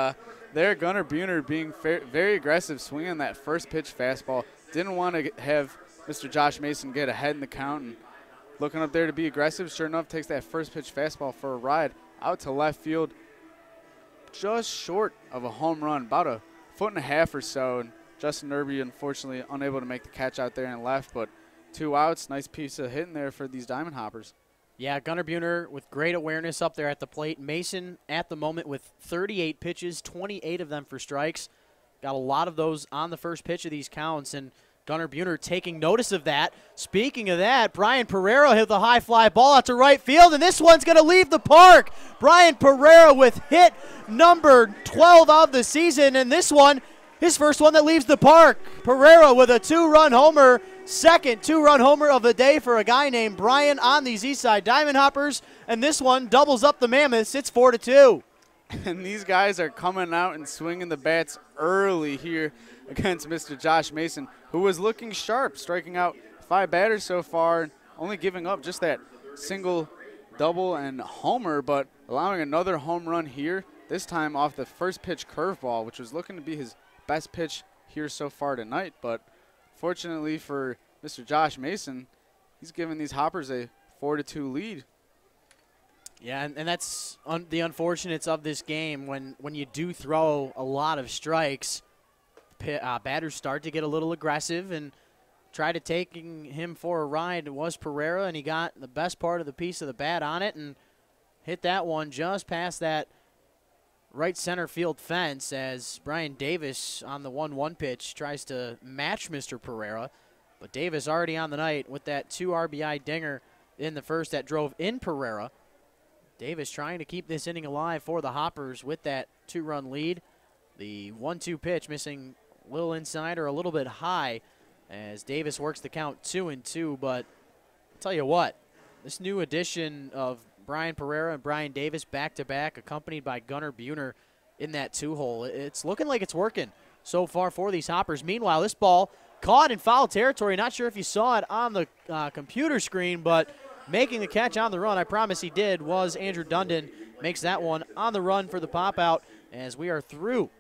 there, Gunnar Buhner being very aggressive, swinging that first pitch fastball. Didn't want to have Mr. Josh Mason get ahead in the count, and looking up there to be aggressive. Sure enough, takes that first pitch fastball for a ride out to left field, just short of a home run, about 1.5 feet or so. And Justin Irby, unfortunately, unable to make the catch out there and left, but 2 outs. Nice piece of hitting there for these Diamond Hoppers. Yeah, Gunnar Buhner with great awareness up there at the plate. Mason at the moment with 38 pitches, 28 of them for strikes. Got a lot of those on the first pitch of these counts, and Gunnar Buhner taking notice of that. Speaking of that, Brian Pereira hit the high fly ball out to right field, and this one's going to leave the park. Brian Pereira with hit number 12 of the season, and this one, his first one that leaves the park. Pereira with a 2-run homer, second 2-run homer of the day for a guy named Brian on these Eastside Diamond Hoppers, and this one doubles up the Mammoths. It's 4-2. And these guys are coming out and swinging the bats early here against Mr. Josh Mason, who was looking sharp, striking out 5 batters so far, and only giving up just that single, double, and homer, but allowing another home run here, this time off the first pitch curveball, which was looking to be his best pitch here so far tonight. But fortunately for Mr. Josh Mason, he's given these Hoppers a 4-2 lead. Yeah, and that's the unfortunates of this game. When you do throw a lot of strikes, batters start to get a little aggressive and try to taking him for a ride. It was Pereira, and he got the best part of the piece of the bat on it and hit that one just past that right center field fence as Brian Davis on the 1-1 pitch tries to match Mr. Pereira. But Davis already on the night with that 2 RBI dinger in the first that drove in Pereira. Davis trying to keep this inning alive for the Hoppers with that 2-run lead. The 1-2 pitch missing a little inside or a little bit high as Davis works the count 2-2. But I'll tell you what, this new addition of Brian Pereira and Brian Davis back-to-back, accompanied by Gunnar Buhner in that 2-hole. It's looking like it's working so far for these Hoppers. Meanwhile, this ball caught in foul territory. Not sure if you saw it on the computer screen, but making the catch on the run, I promise he did, was Andrew Dundon. Makes that one on the run for the pop-out as we are through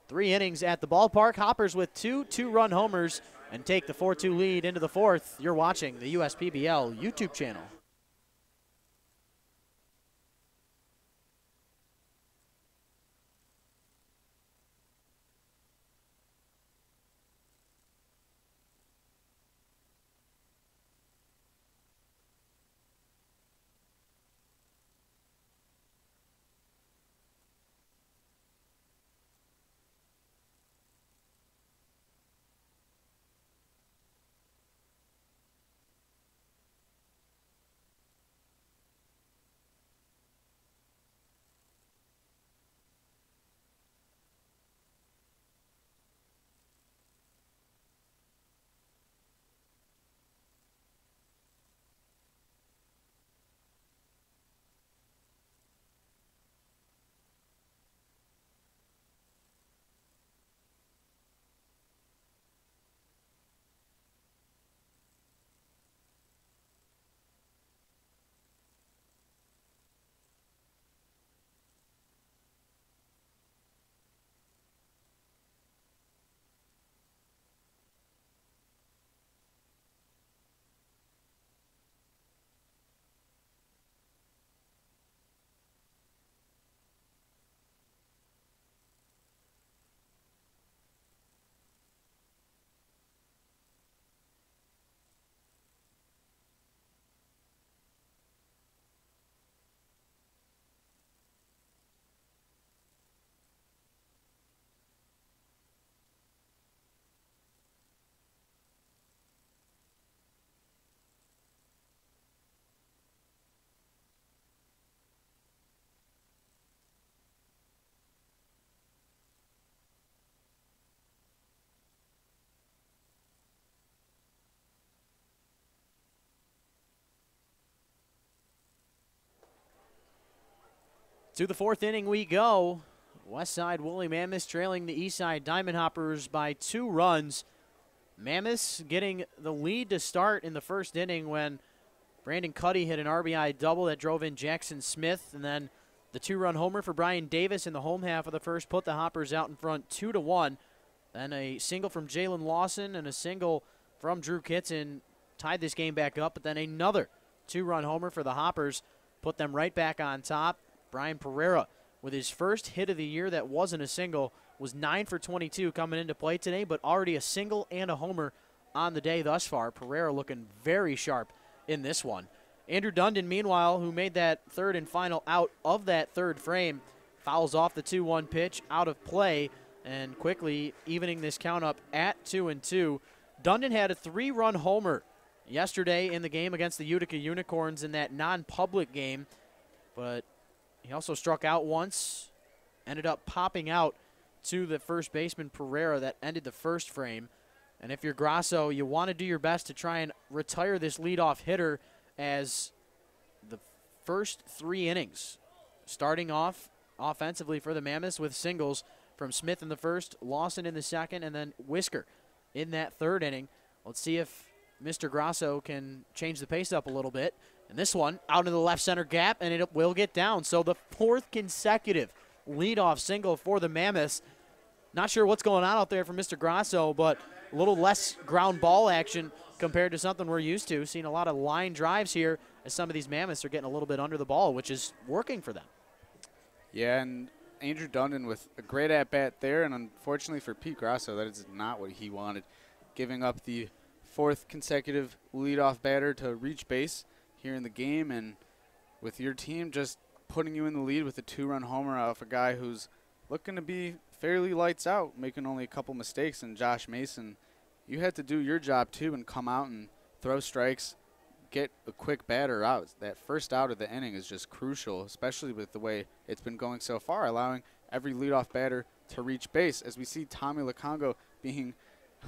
3 innings at the ballpark. Hoppers with 2 2-run homers and take the 4-2 lead into the 4th. You're watching the USPBL YouTube channel. To the 4th inning we go. Westside Woolly Mammoths trailing the Eastside Diamond Hoppers by 2 runs. Mammoths getting the lead to start in the 1st inning when Brandon Cuddy hit an RBI double that drove in Jackson Smith, and then the 2-run homer for Brian Davis in the home half of the 1st put the Hoppers out in front 2-1. Then a single from Jalen Lawson and a single from Drew Kitson tied this game back up, but then another 2-run homer for the Hoppers put them right back on top. Brian Pereira, with his first hit of the year that wasn't a single, was 9 for 22 coming into play today, but already a single and a homer on the day thus far. Pereira looking very sharp in this one. Andrew Dundon, meanwhile, who made that 3rd and final out of that 3rd frame, fouls off the 2-1 pitch out of play and quickly evening this count up at 2-2. Dundon had a 3-run homer yesterday in the game against the Utica Unicorns in that non-public game, but he also struck out once, ended up popping out to the first baseman Pereira that ended the 1st frame. And if you're Grasso, you want to do your best to try and retire this leadoff hitter as the first 3 innings, starting off offensively for the Mammoths with singles from Smith in the 1st, Lawson in the 2nd, and then Whisker in that 3rd inning. Let's see if Mr. Grasso can change the pace up a little bit. And this one out in the left center gap, and it will get down. So the 4th consecutive leadoff single for the Mammoths. Not sure what's going on out there for Mr. Grasso, but a little less ground ball action compared to something we're used to. Seeing a lot of line drives here as some of these Mammoths are getting a little bit under the ball, which is working for them. Yeah, and Andrew Dundon with a great at-bat there, and unfortunately for Pete Grasso, that is not what he wanted. Giving up the 4th consecutive leadoff batter to reach base here in the game, and with your team just putting you in the lead with a 2-run homer off a guy who's looking to be fairly lights out, making only a couple mistakes. And Josh Mason, you had to do your job too and come out and throw strikes, get a quick batter out. That first out of the inning is just crucial, especially with the way it's been going so far, allowing every leadoff batter to reach base. As we see Tommy Lukongo being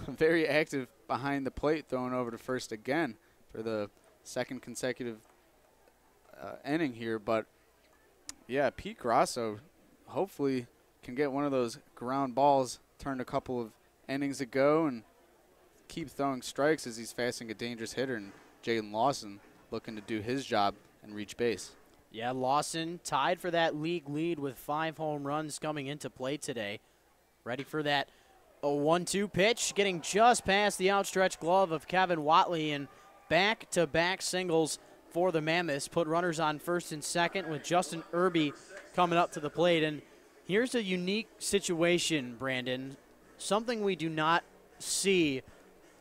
very active behind the plate, throwing over to first again for the second consecutive inning here. But yeah, Pete Grasso hopefully can get one of those ground balls turned a couple of innings ago and keep throwing strikes as he's facing a dangerous hitter, and Jaden Lawson looking to do his job and reach base. Yeah, Lawson tied for that league lead with 5 home runs coming into play today. Ready for that 1-2 pitch, getting just past the outstretched glove of Kevin Watley, and back-to-back singles for the Mammoths. Put runners on first and second with Justin Irby coming up to the plate. And here's a unique situation, Brandon, something we do not see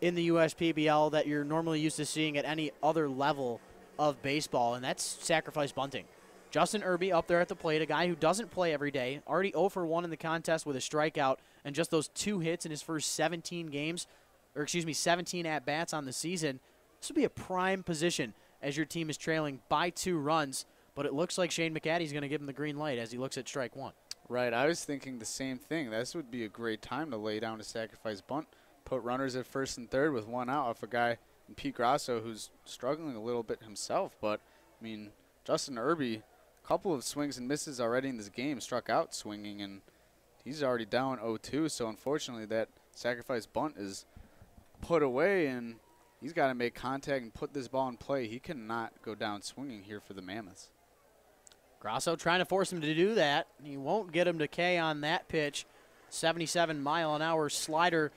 in the USPBL that you're normally used to seeing at any other level of baseball, and that's sacrifice bunting. Justin Irby up there at the plate, a guy who doesn't play every day, already 0 for 1 in the contest with a strikeout and just those 2 hits in his first 17 games, or excuse me, 17 at-bats on the season. This would be a prime position as your team is trailing by 2 runs, but it looks like Shane McAddy's going to give him the green light as he looks at strike 1. Right, I was thinking the same thing. This would be a great time to lay down a sacrifice bunt, put runners at first and third with 1 out off a guy in Pete Grasso who's struggling a little bit himself. But, I mean, Justin Irby, a couple of swings and misses already in this game, struck out swinging, and he's already down 0-2. So, unfortunately, that sacrifice bunt is put away, and he's got to make contact and put this ball in play. He cannot go down swinging here for the Mammoths. Grasso trying to force him to do that. He won't get him to K on that pitch. 77-mile-an-hour slider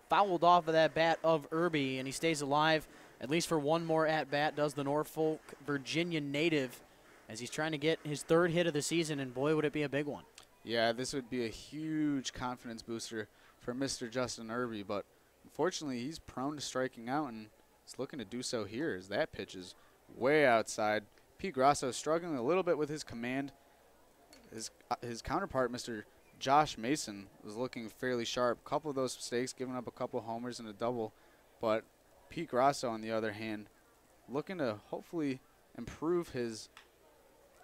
fouled off of that bat of Irby, and he stays alive at least for one more at-bat, does the Norfolk, Virginia native, as he's trying to get his 3rd hit of the season, and boy, would it be a big one. Yeah, this would be a huge confidence booster for Mr. Justin Irby, but unfortunately he's prone to striking out, and he's looking to do so here as that pitch is way outside. Pete Grasso struggling a little bit with his command. His counterpart, Mr. Josh Mason, was looking fairly sharp. A couple of those mistakes, giving up a couple homers and a double. But Pete Grasso, on the other hand, looking to hopefully improve his.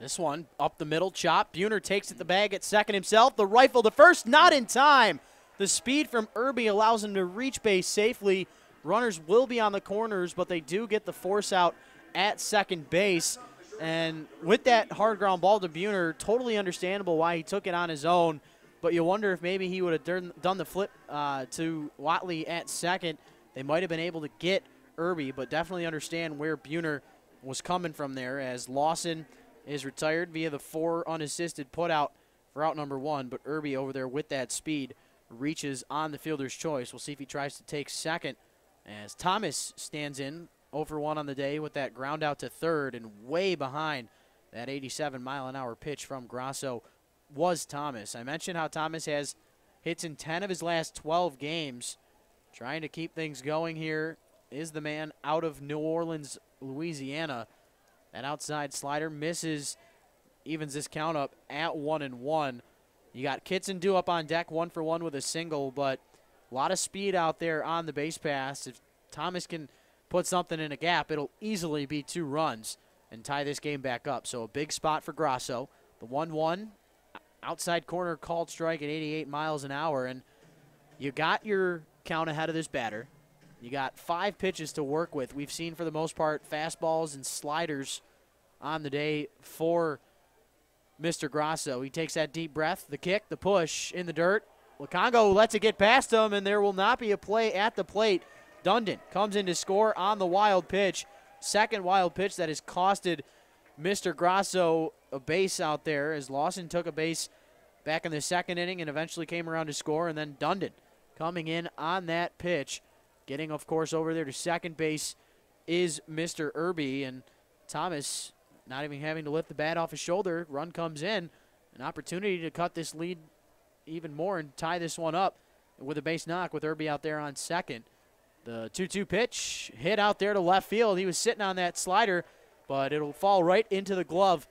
This one, up the middle, chop. Buhner takes it the bag at second himself. The rifle to first, not in time. The speed from Irby allows him to reach base safely. Runners will be on the corners, but they do get the force out at second base. And with that hard ground ball to Buhner, totally understandable why he took it on his own. But you wonder if maybe he would have done the flip to Watley at second. They might have been able to get Irby, but definitely understand where Buhner was coming from there, as Lawson is retired via the 4 unassisted putout for out number 1. But Irby over there with that speed reaches on the fielder's choice. We'll see if he tries to take second, as Thomas stands in 0 for 1 on the day with that ground out to third, and way behind that 87-mile-an-hour pitch from Grasso was Thomas. I mentioned how Thomas has hits in 10 of his last 12 games. Trying to keep things going here is the man out of New Orleans, Louisiana. That outside slider misses, evens this count up at 1-1. You got Kitson up on deck 1 for 1 with a single, but a lot of speed out there on the base pass. If Thomas can put something in a gap, it'll easily be 2 runs and tie this game back up. So a big spot for Grasso. The 1-1, outside corner called strike at 88 miles an hour, and you got your count ahead of this batter. You got 5 pitches to work with. We've seen, for the most part, fastballs and sliders on the day for Mr. Grasso. He takes that deep breath, the kick, the push in the dirt. Lukongo lets it get past him, and there will not be a play at the plate. Dundon comes in to score on the wild pitch. Second wild pitch that has costed Mr. Grasso a base out there, as Lawson took a base back in the 2nd inning and eventually came around to score. And then Dundon coming in on that pitch. Getting, of course, over there to second base is Mr. Irby, and Thomas not even having to lift the bat off his shoulder. Run comes in. An opportunity to cut this lead even more and tie this one up with a base knock with Irby out there on second. The 2-2 pitch hit out there to left field. He was sitting on that slider, but it'll fall right into the glove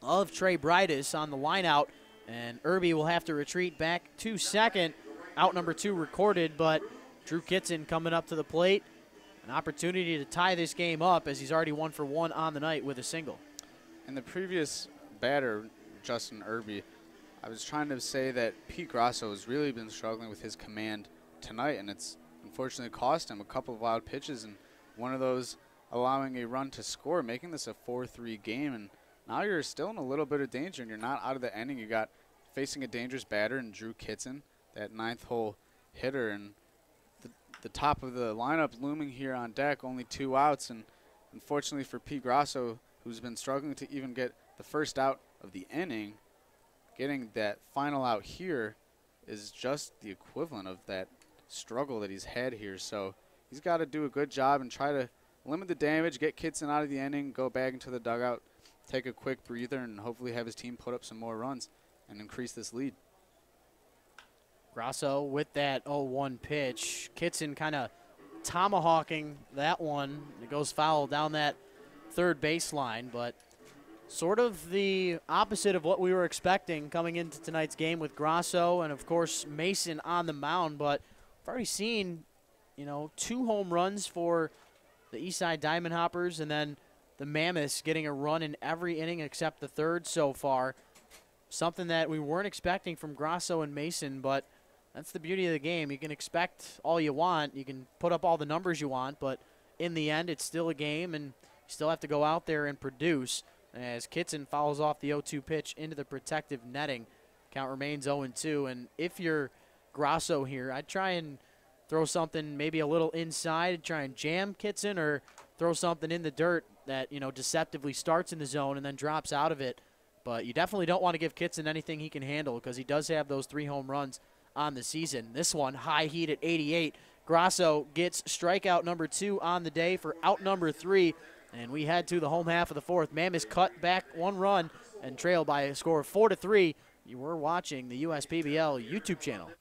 of Trey Bridus on the line out, And Irby will have to retreat back to second. Out number 2 recorded, but Drew Kitson coming up to the plate. An opportunity to tie this game up as he's already 1 for 1 on the night with a single. And the previous batter, Justin Irby, I was trying to say that Pete Grosso has really been struggling with his command tonight, and it's unfortunately cost him a couple of wild pitches, and one of those allowing a run to score, making this a 4-3 game. And now you're still in a little bit of danger, and you're not out of the inning. You got facing a dangerous batter in Drew Kitson, that 9th hole hitter, and the top of the lineup looming here on deck, only 2 outs. And unfortunately for Pete Grosso, who's been struggling to even get the first out of the inning, getting that final out here is just the equivalent of that struggle that he's had here. So he's got to do a good job and try to limit the damage, get Kitson out of the inning, go back into the dugout, take a quick breather, and hopefully have his team put up some more runs and increase this lead. Grosso with that 0-1 pitch. Kitson kind of tomahawking that one. It goes foul down that third baseline, but sort of the opposite of what we were expecting coming into tonight's game with Grosso and, of course, Mason on the mound. But we've already seen, 2 home runs for the Eastside Diamond Hoppers, and then the Mammoths getting a run in every inning except the third so far. Something that we weren't expecting from Grosso and Mason, but that's the beauty of the game. You can expect all you want. You can put up all the numbers you want, but in the end, it's still a game, and you still have to go out there and produce. As Kitson fouls off the 0-2 pitch into the protective netting. Count remains 0-2. And if you're Grosso here, I'd try and throw something maybe a little inside, try and jam Kitson, or throw something in the dirt that, deceptively starts in the zone and then drops out of it. But you definitely don't want to give Kitson anything he can handle because he does have those 3 home runs on the season. This one, high heat at 88. Grosso gets strikeout number 2 on the day for out number 3. And we head to the home half of the 4th. Mammoths cut back 1 run and trailed by a score of 4-3. You were watching the USPBL YouTube channel.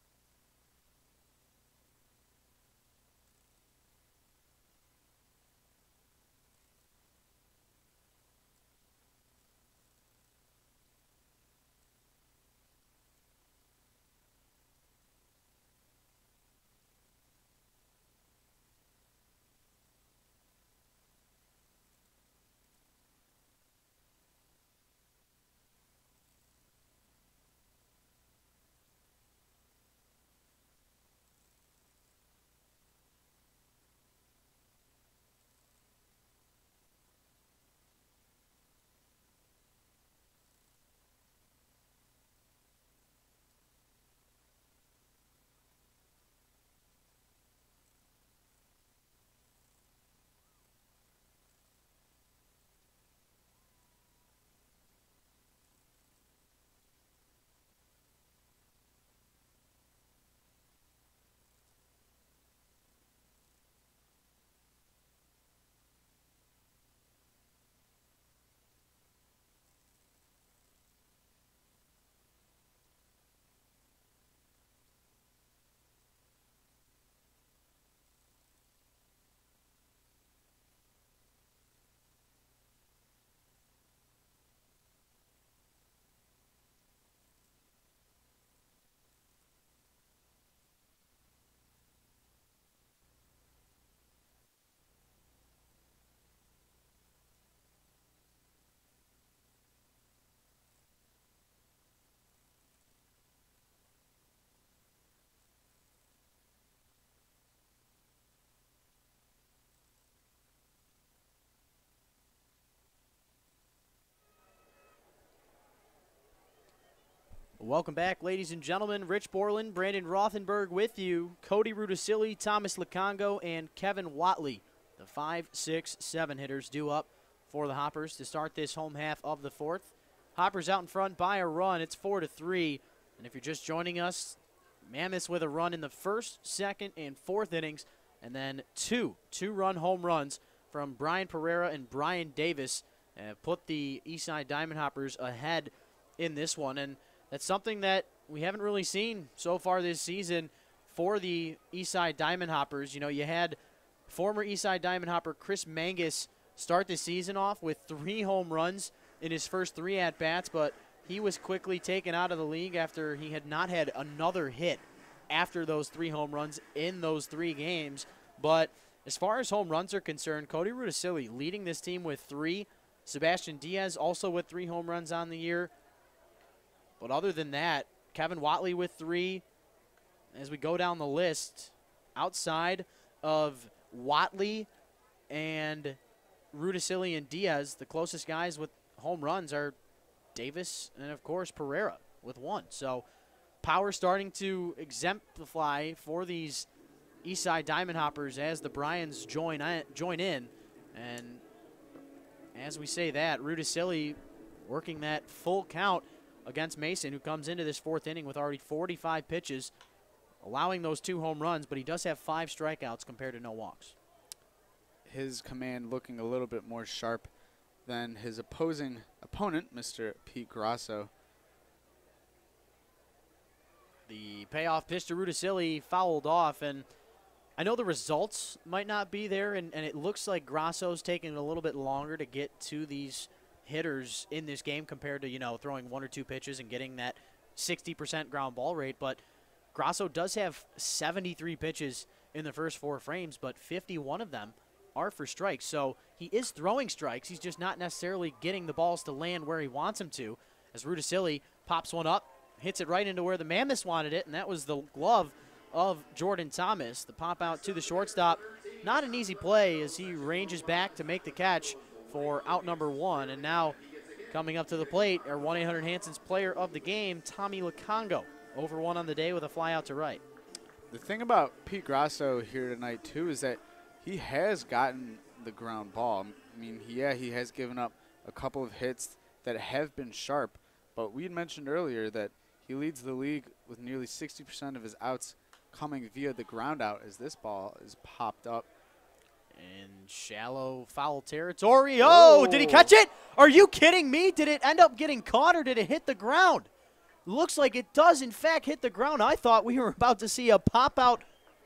Welcome back, ladies and gentlemen. Rich Borland, Brandon Rothenberg with you. Cody Rudisilli, Thomas Lukongo, and Kevin Watley. The 5, 6, 7 hitters due up for the Hoppers to start this home half of the 4th. Hoppers out in front by a run. It's 4-3. And if you're just joining us, Mammoths with a run in the 1st, 2nd, and 4th innings. And then two-run home runs from Brian Pereira and Brian Davis put the Eastside Diamond Hoppers ahead in this one. And that's something that we haven't really seen so far this season for the Eastside Diamond Hoppers. You had former Eastside Diamond Hopper Chris Mangus start the season off with 3 home runs in his first 3 at-bats, but he was quickly taken out of the league after he had not had another hit after those 3 home runs in those 3 games. But as far as home runs are concerned, Cody Rudisilli leading this team with 3. Sebastian Diaz also with 3 home runs on the year. But other than that, Kevin Watley with 3. As we go down the list, outside of Watley and Rudisilli and Diaz, the closest guys with home runs are Davis and, of course, Pereira with 1. So power starting to exemplify for these Eastside Diamond Hoppers as the Bryans join in. And as we say that, Rudisilli working that full count against Mason, who comes into this 4th inning with already 45 pitches, allowing those 2 home runs, but he does have 5 strikeouts compared to no walks. His command looking a little bit more sharp than his opponent, Mr. Pete Grasso. The payoff pitch to Rudisilli fouled off, and I know the results might not be there, and it looks like Grasso's taking a little bit longer to get to these hitters in this game compared to, throwing 1 or 2 pitches and getting that 60% ground ball rate. But Grasso does have 73 pitches in the first 4 frames, but 51 of them are for strikes. So he is throwing strikes. He's just not necessarily getting the balls to land where he wants them to. As Rudisilli pops one up, hits it right into where the Mammoths wanted it, and that was the glove of Jordan Thomas. The pop out to the shortstop. Not an easy play as he ranges back to make the catch for out number 1. And now coming up to the plate, our 1-800-Hanson's player of the game, Tommy Lukongo. Over 1 on the day with a fly out to right. The thing about Pete Grasso here tonight, too, is that he has gotten the ground ball. I mean, he has given up a couple of hits that have been sharp, but we had mentioned earlier that he leads the league with nearly 60% of his outs coming via the ground out as this ball is popped up. In shallow foul territory. Oh, did he catch it? Are you kidding me? Did it end up getting caught or did it hit the ground? Looks like it does, in fact, hit the ground. I thought we were about to see a pop-out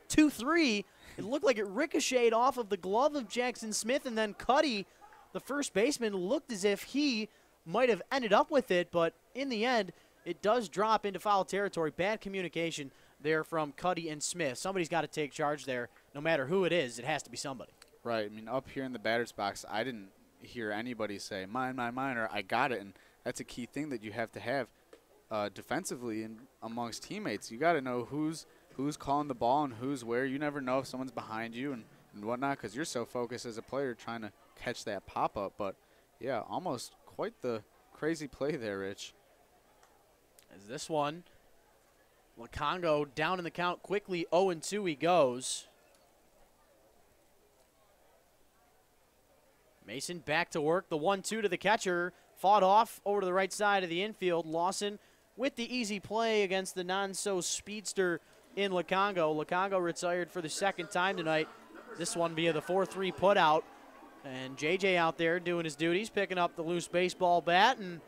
2-3. It looked like it ricocheted off of the glove of Jackson Smith, and then Cuddy, the first baseman, looked as if he might have ended up with it, but in the end, it does drop into foul territory. Bad communication there from Cuddy and Smith. Somebody's got to take charge there. No matter who it is, it has to be somebody. Right. I mean, up here in the batter's box, I didn't hear anybody say, mine, or I got it, and that's a key thing that you have to have defensively and amongst teammates. You got to know who's calling the ball and who's where. You never know if someone's behind you and whatnot because you're so focused as a player trying to catch that pop-up. But, yeah, almost quite the crazy play there, Rich. As this one, Lukongo down in the count quickly, 0-2 he goes. Mason back to work, the 1-2 to the catcher, fought off over to the right side of the infield. Lawson with the easy play against the non-so-speedster in Lukongo. Lukongo retired for the 2nd time tonight, this one via the 4-3 putout. And JJ out there doing his duties, picking up the loose baseball bat and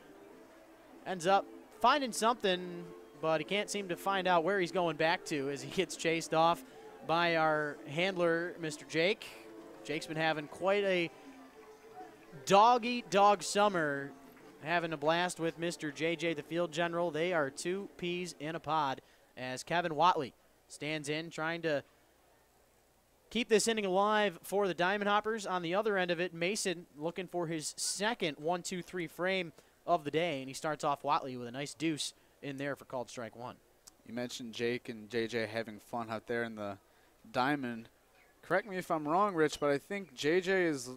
ends up finding something, but he can't seem to find out where he's going back to as he gets chased off by our handler, Mr. Jake. Jake's been having quite a dog-eat-dog summer, having a blast with Mr. JJ, the field general. They are 2 peas in a pod as Kevin Watley stands in, trying to keep this inning alive for the Diamond Hoppers. On the other end of it, Mason looking for his second 1-2-3 frame of the day, and he starts off Watley with a nice deuce in there for called strike 1. You mentioned Jake and JJ having fun out there in the diamond. Correct me if I'm wrong, Rich, but I think JJ is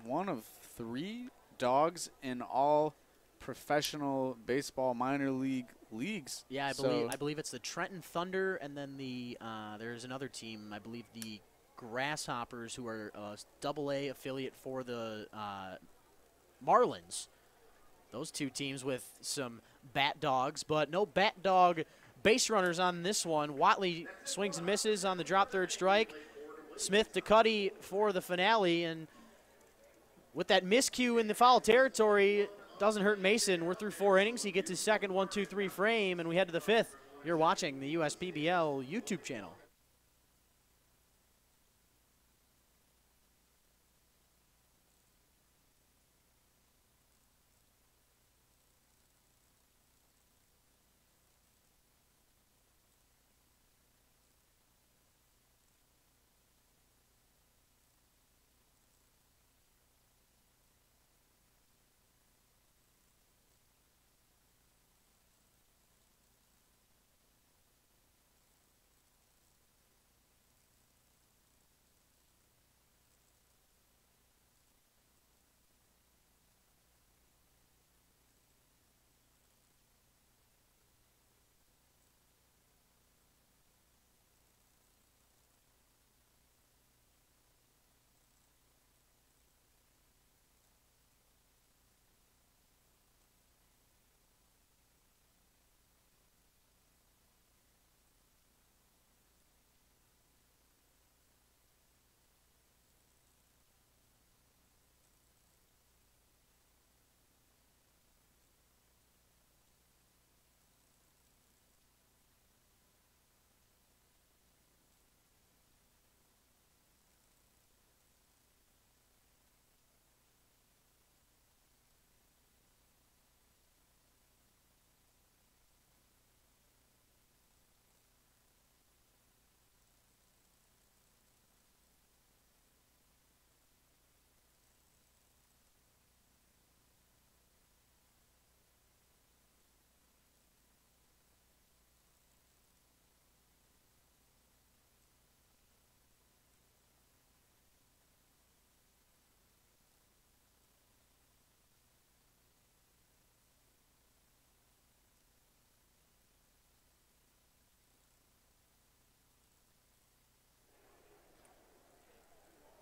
one of 3 dogs in all professional baseball minor league leagues. Yeah, I believe it's the Trenton Thunder, and then there's another team, I believe the Grasshoppers, who are a AA affiliate for the Marlins. Those 2 teams with some bat dogs, but no bat dog base runners on this one. Watley swings and misses on the drop third strike. Smith to Cuddy for the finale, and with that miscue in the foul territory, doesn't hurt Mason. We're through 4 innings. He gets his second 1-2-3 frame, and we head to the 5th. You're watching the USPBL YouTube channel.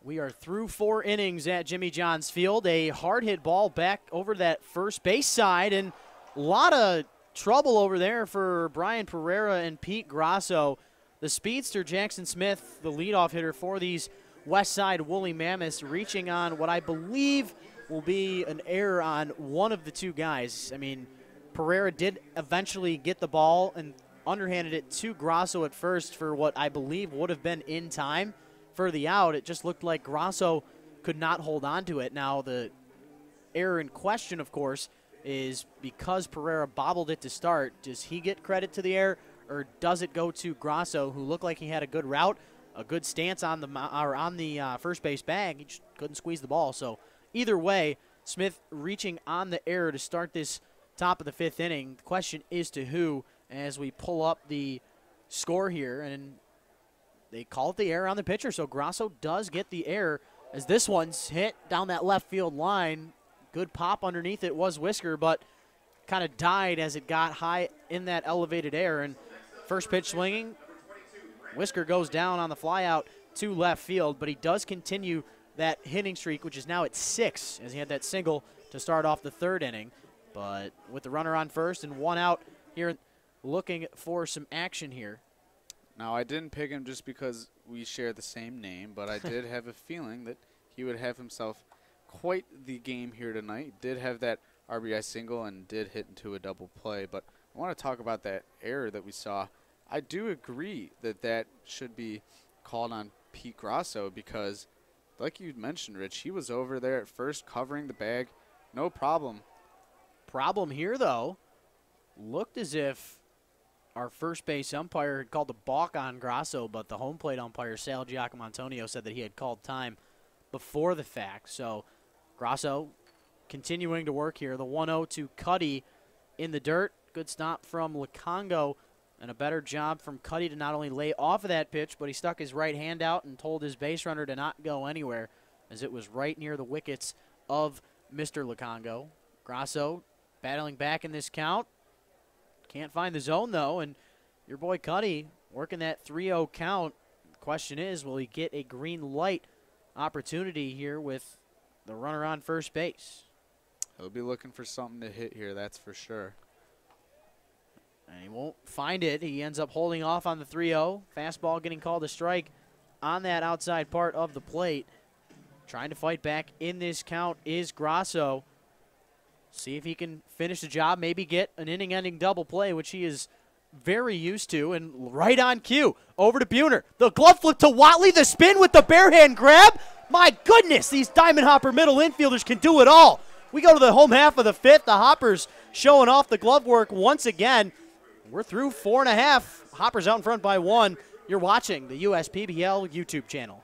We are through 4 innings at Jimmy John's Field. A hard hit ball back over that first base side, and a lot of trouble over there for Brian Pereira and Pete Grasso. The speedster Jackson Smith, the leadoff hitter for these Westside Woolly Mammoths, reaching on what I believe will be an error on one of the two guys. I mean, Pereira did eventually get the ball and underhanded it to Grasso at first for what I believe would have been in time for the out. It just looked like Grasso could not hold on to it. Now, the error in question, of course, is because Pereira bobbled it to start. Does he get credit to the error, or does it go to Grasso, who looked like he had a good route, a good stance on the first base bag? He just couldn't squeeze the ball. So either way, Smith reaching on the error to start this top of the 5th inning. The question is to who, as we pull up the score here, and they call it the error on the pitcher, so Grasso does get the error as this one's hit down that left field line. Good pop underneath it was Whisker, but kind of died as it got high in that elevated air. And first pitch swinging, Whisker goes down on the fly out to left field, but he does continue that hitting streak, which is now at 6, as he had that single to start off the 3rd inning. But with the runner on first and 1 out here, looking for some action here. Now, I didn't pick him just because we share the same name, but I did have a feeling that he would have himself quite the game here tonight. Did have that RBI single and did hit into a double play. But I want to talk about that error that we saw. I do agree that that should be called on Pete Grasso because, like you mentioned, Rich, he was over there at first covering the bag. No problem. Problem here, though, looked as if our first base umpire had called a balk on Grasso, but the home plate umpire, Sal Giacomontonio, said that he had called time before the fact. So Grasso continuing to work here. The 1-0 to Cuddy in the dirt. Good stop from Lukongo, and a better job from Cuddy to not only lay off of that pitch, but he stuck his right hand out and told his base runner to not go anywhere, as it was right near the wickets of Mr. Lukongo. Grasso battling back in this count. Can't find the zone, though, and your boy Cuddy working that 3-0 count. The question is, will he get a green light opportunity here with the runner on first base? He'll be looking for something to hit here, that's for sure. And he won't find it. He ends up holding off on the 3-0. Fastball getting called a strike on that outside part of the plate. Trying to fight back in this count is Grasso. See if he can finish the job, maybe get an inning-ending double play, which he is very used to, and right on cue. Over to Buhner. The glove flip to Watley, the spin with the bare hand grab. My goodness, these Diamond Hopper middle infielders can do it all. We go to the home half of the 5th. The Hoppers showing off the glove work once again. We're through 4.5. Hoppers out in front by 1. You're watching the USPBL YouTube channel.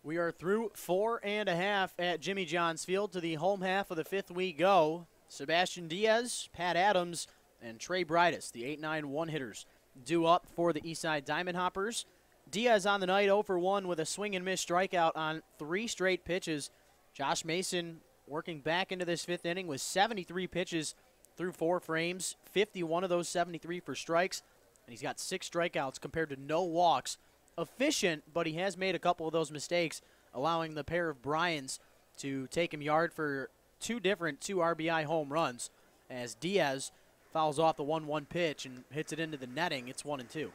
We are through 4.5 at Jimmy John's Field. To the home half of the fifth we go. Sebastian Diaz, Pat Adams, and Trey Bridus, the 8-9 one-hitters, due up for the Eastside Diamond Hoppers. Diaz on the night 0 for 1 with a swing and miss strikeout on 3 straight pitches. Josh Mason working back into this fifth inning with 73 pitches through 4 frames, 51 of those 73 for strikes, and he's got 6 strikeouts compared to no walks. Efficient, but he has made a couple of those mistakes, allowing the pair of Bryans to take him yard for 2 RBI home runs as Diaz fouls off the 1-1 pitch and hits it into the netting. It's 1-2.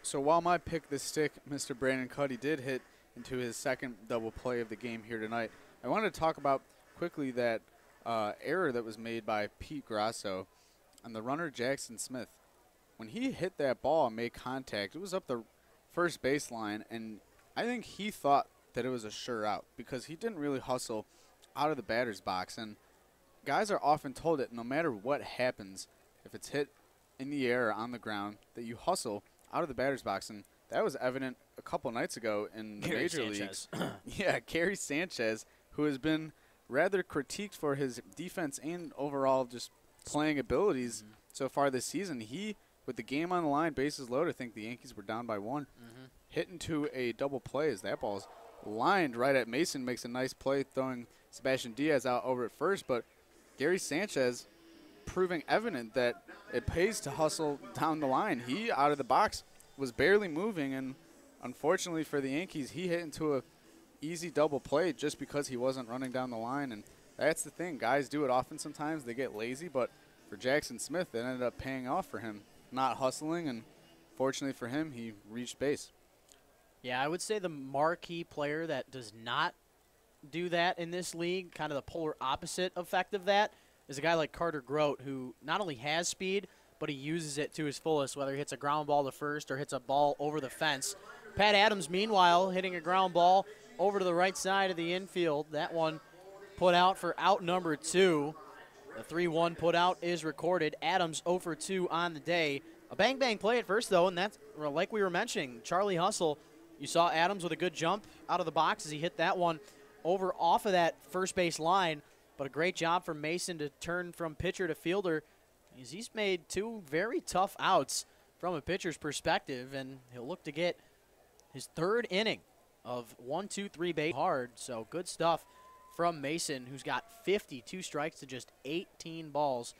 So while my pick the stick, Mr. Brandon Cuddy did hit into his second double play of the game here tonight, I wanted to talk about quickly that error that was made by Pete Grasso on the runner Jackson Smith. When he hit that ball and made contact, it was up the first baseline, and I think he thought that it was a sure out because he didn't really hustle out of the batter's box. And guys are often told that no matter what happens, if it's hit in the air or on the ground, that you hustle out of the batter's box. And that was evident a couple nights ago in the major leagues. Yeah, Gary Sanchez, who has been rather critiqued for his defense and overall just playing abilities so far this season. He, with the game on the line, bases loaded, I think the Yankees were down by 1, hit into a double play as that ball's lined right at Mason, makes a nice play throwing Sebastian Diaz out over at first. But Gary Sanchez proving evident that it pays to hustle down the line. He, out of the box, was barely moving, and unfortunately for the Yankees, he hit into a easy double play just because he wasn't running down the line. And that's the thing. Guys do it often sometimes. They get lazy, but for Jackson Smith, it ended up paying off for him, not hustling, and fortunately for him, he reached base. Yeah, I would say the marquee player that does not do that in this league, kind of the polar opposite effect of that, is a guy like Carter Grote, who not only has speed, but he uses it to his fullest, whether he hits a ground ball to first or hits a ball over the fence. Pat Adams, meanwhile, hitting a ground ball over to the right side of the infield. That one put out for out number 2. The 3-1 put out is recorded. Adams 0 for 2 on the day. A bang-bang play at first, though, and that's like we were mentioning. Charlie Hustle, you saw Adams with a good jump out of the box as he hit that one over off of that first base line. But a great job from Mason to turn from pitcher to fielder. He's made 2 very tough outs from a pitcher's perspective, and he'll look to get his 3rd inning of 1-2-3 base hard. So good stuff from Mason, who's got 52 strikes to just 18 balls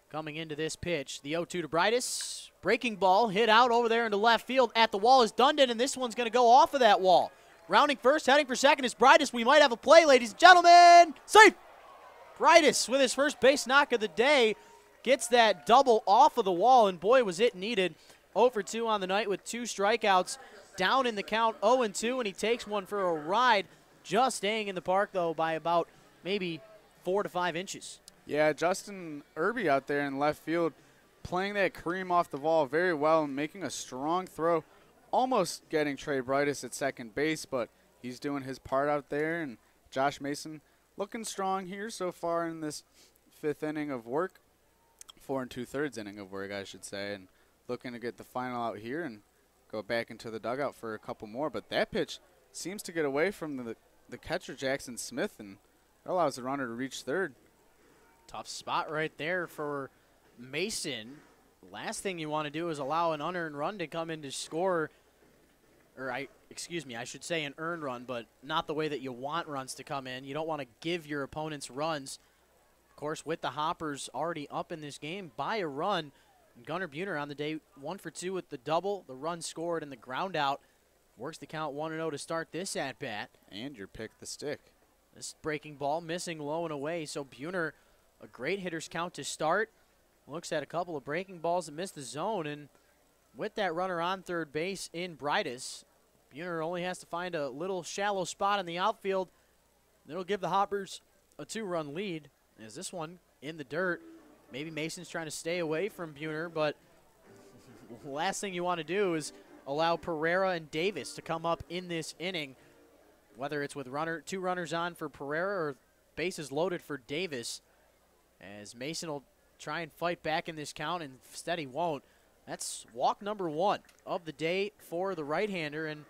coming into this pitch. The 0-2 to Bridus. Breaking ball hit out over there into left field. At the wall is Dundon, and this one's going to go off of that wall. Rounding first, heading for second is Bridus. We might have a play, ladies and gentlemen. Safe! Bridus with his first base knock of the day gets that double off of the wall, and boy, was it needed. 0 for 2 on the night with 2 strikeouts. Down in the count, 0-2, and he takes one for a ride. Just staying in the park, though, by about maybe 4 to 5 inches. Yeah, Justin Irby out there in left field playing that cream off the ball very well and making a strong throw. Almost getting Trey Bridus at second base, but he's doing his part out there. And Josh Mason looking strong here so far in this 5th inning of work. 4 2/3 inning of work, I should say. And looking to get the final out here and go back into the dugout for a couple more. But that pitch seems to get away from the catcher, Jackson Smith, and that allows the runner to reach third. Tough spot right there for Mason. Last thing you want to do is allow an unearned run to come in to score, or I should say an earned run, but not the way that you want runs to come in. You don't want to give your opponents runs. Of course, with the Hoppers already up in this game by a run, Gunnar Buhner on the day 1 for 2 with the double, the run scored, and the ground out. Works the count 1-0 to start this at-bat. And your pick the stick. This breaking ball missing low and away, so Buhner, a great hitter's count to start. Looks at a couple of breaking balls that missed the zone, and with that runner on third base in Bridus, Buhner only has to find a little shallow spot in the outfield. That'll give the Hoppers a 2-run lead. As this one in the dirt, maybe Mason's trying to stay away from Buhner, but last thing you want to do is allow Pereira and Davis to come up in this inning, whether it's with 2 runners on for Pereira or bases loaded for Davis, as Mason will try and fight back in this count, and instead he won't. That's walk number 1 of the day for the right-hander, and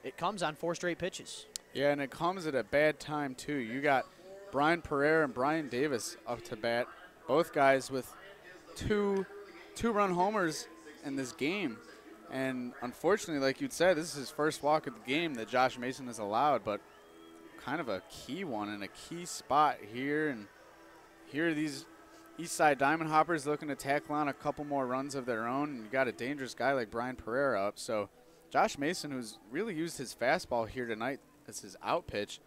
it comes on 4 straight pitches. Yeah, and it comes at a bad time, too. You got Brian Pereira and Brian Davis up to bat, both guys with two-run homers in this game. And unfortunately, like you'd said, this is his first walk of the game that Josh Mason has allowed, but kind of a key one and a key spot here. And here are these Eastside Diamond Hoppers looking to tackle on a couple more runs of their own. And you got a dangerous guy like Brian Pereira up. So Josh Mason, who's really used his fastball here tonight as his out pitch,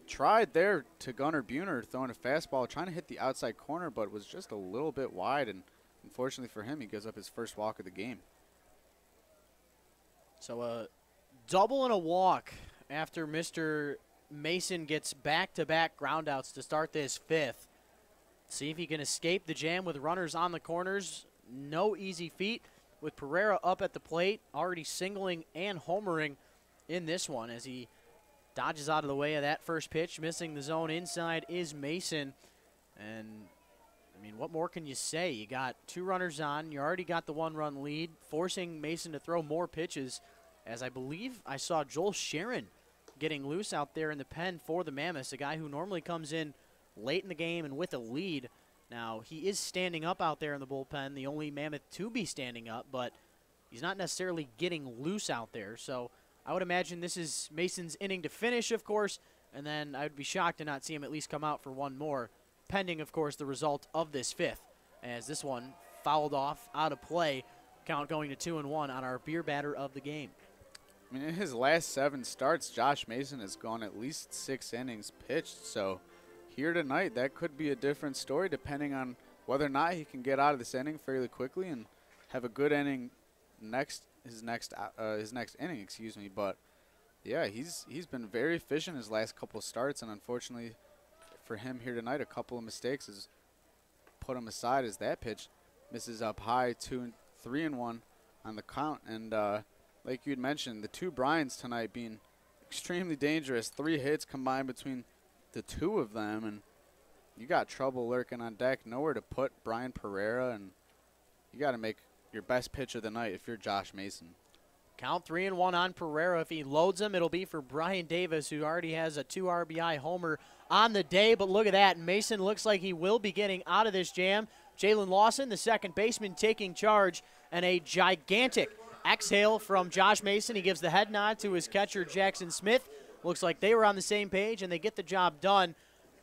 tried there to Gunnar Buhner throwing a fastball, trying to hit the outside corner, but was just a little bit wide. And unfortunately for him, he gives up his first walk of the game. So a double and a walk after Mr. Mason gets back-to-back groundouts to start this 5th. See if he can escape the jam with runners on the corners. No easy feat with Pereira up at the plate, already singling and homering in this one as he dodges out of the way of that first pitch. Missing the zone inside is Mason. And, I mean, what more can you say? You got 2 runners on. You already got the 1-run lead, forcing Mason to throw more pitches, as I believe I saw Joel Sharon getting loose out there in the pen for the Mammoths, a guy who normally comes in late in the game and with a lead. Now, he is standing up out there in the bullpen, the only Mammoth to be standing up, but he's not necessarily getting loose out there. So I would imagine this is Mason's inning to finish, of course, and then I would be shocked to not see him at least come out for one more, pending, of course, the result of this 5th, as this one fouled off out of play, count going to 2-1 on our beer batter of the game. I mean, in his last 7 starts, Josh Mason has gone at least 6 innings pitched. So here tonight, that could be a different story depending on whether or not he can get out of this inning fairly quickly and have a good inning his next inning, excuse me. But yeah, he's been very efficient his last couple of starts, and unfortunately for him here tonight, a couple of mistakes has put him aside as that pitch misses up high, 3-1 on the count. And like you had mentioned, the 2 Bryans tonight being extremely dangerous. 3 hits combined between the 2 of them, and you got trouble lurking on deck. Nowhere to put Brian Pereira, and you got to make your best pitch of the night if you're Josh Mason. Count 3-1 on Pereira. If he loads him, it'll be for Brian Davis, who already has a 2 RBI homer on the day. But look at that. Mason looks like he will be getting out of this jam. Jalen Lawson, the second baseman, taking charge, and a gigantic exhale from Josh Mason. He gives the head nod to his catcher, Jackson Smith. Looks like they were on the same page, and they get the job done.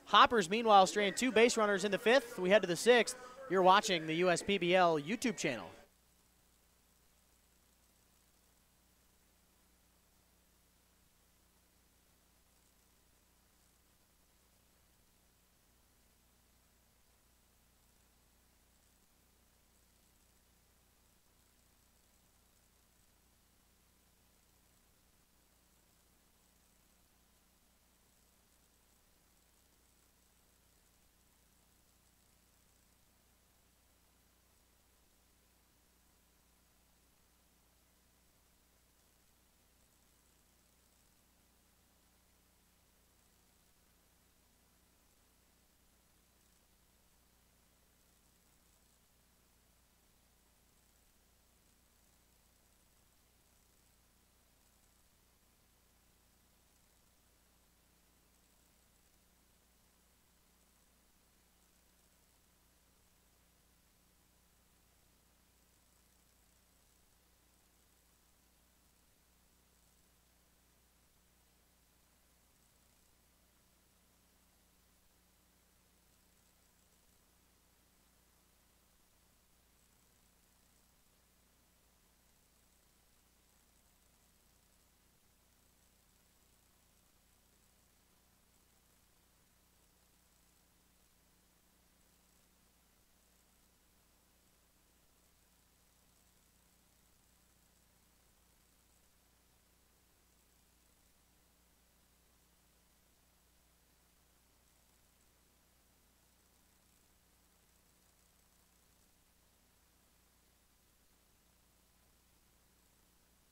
Hoppers, meanwhile, strand 2 base runners in the 5th. We head to the 6th. You're watching the USPBL YouTube channel.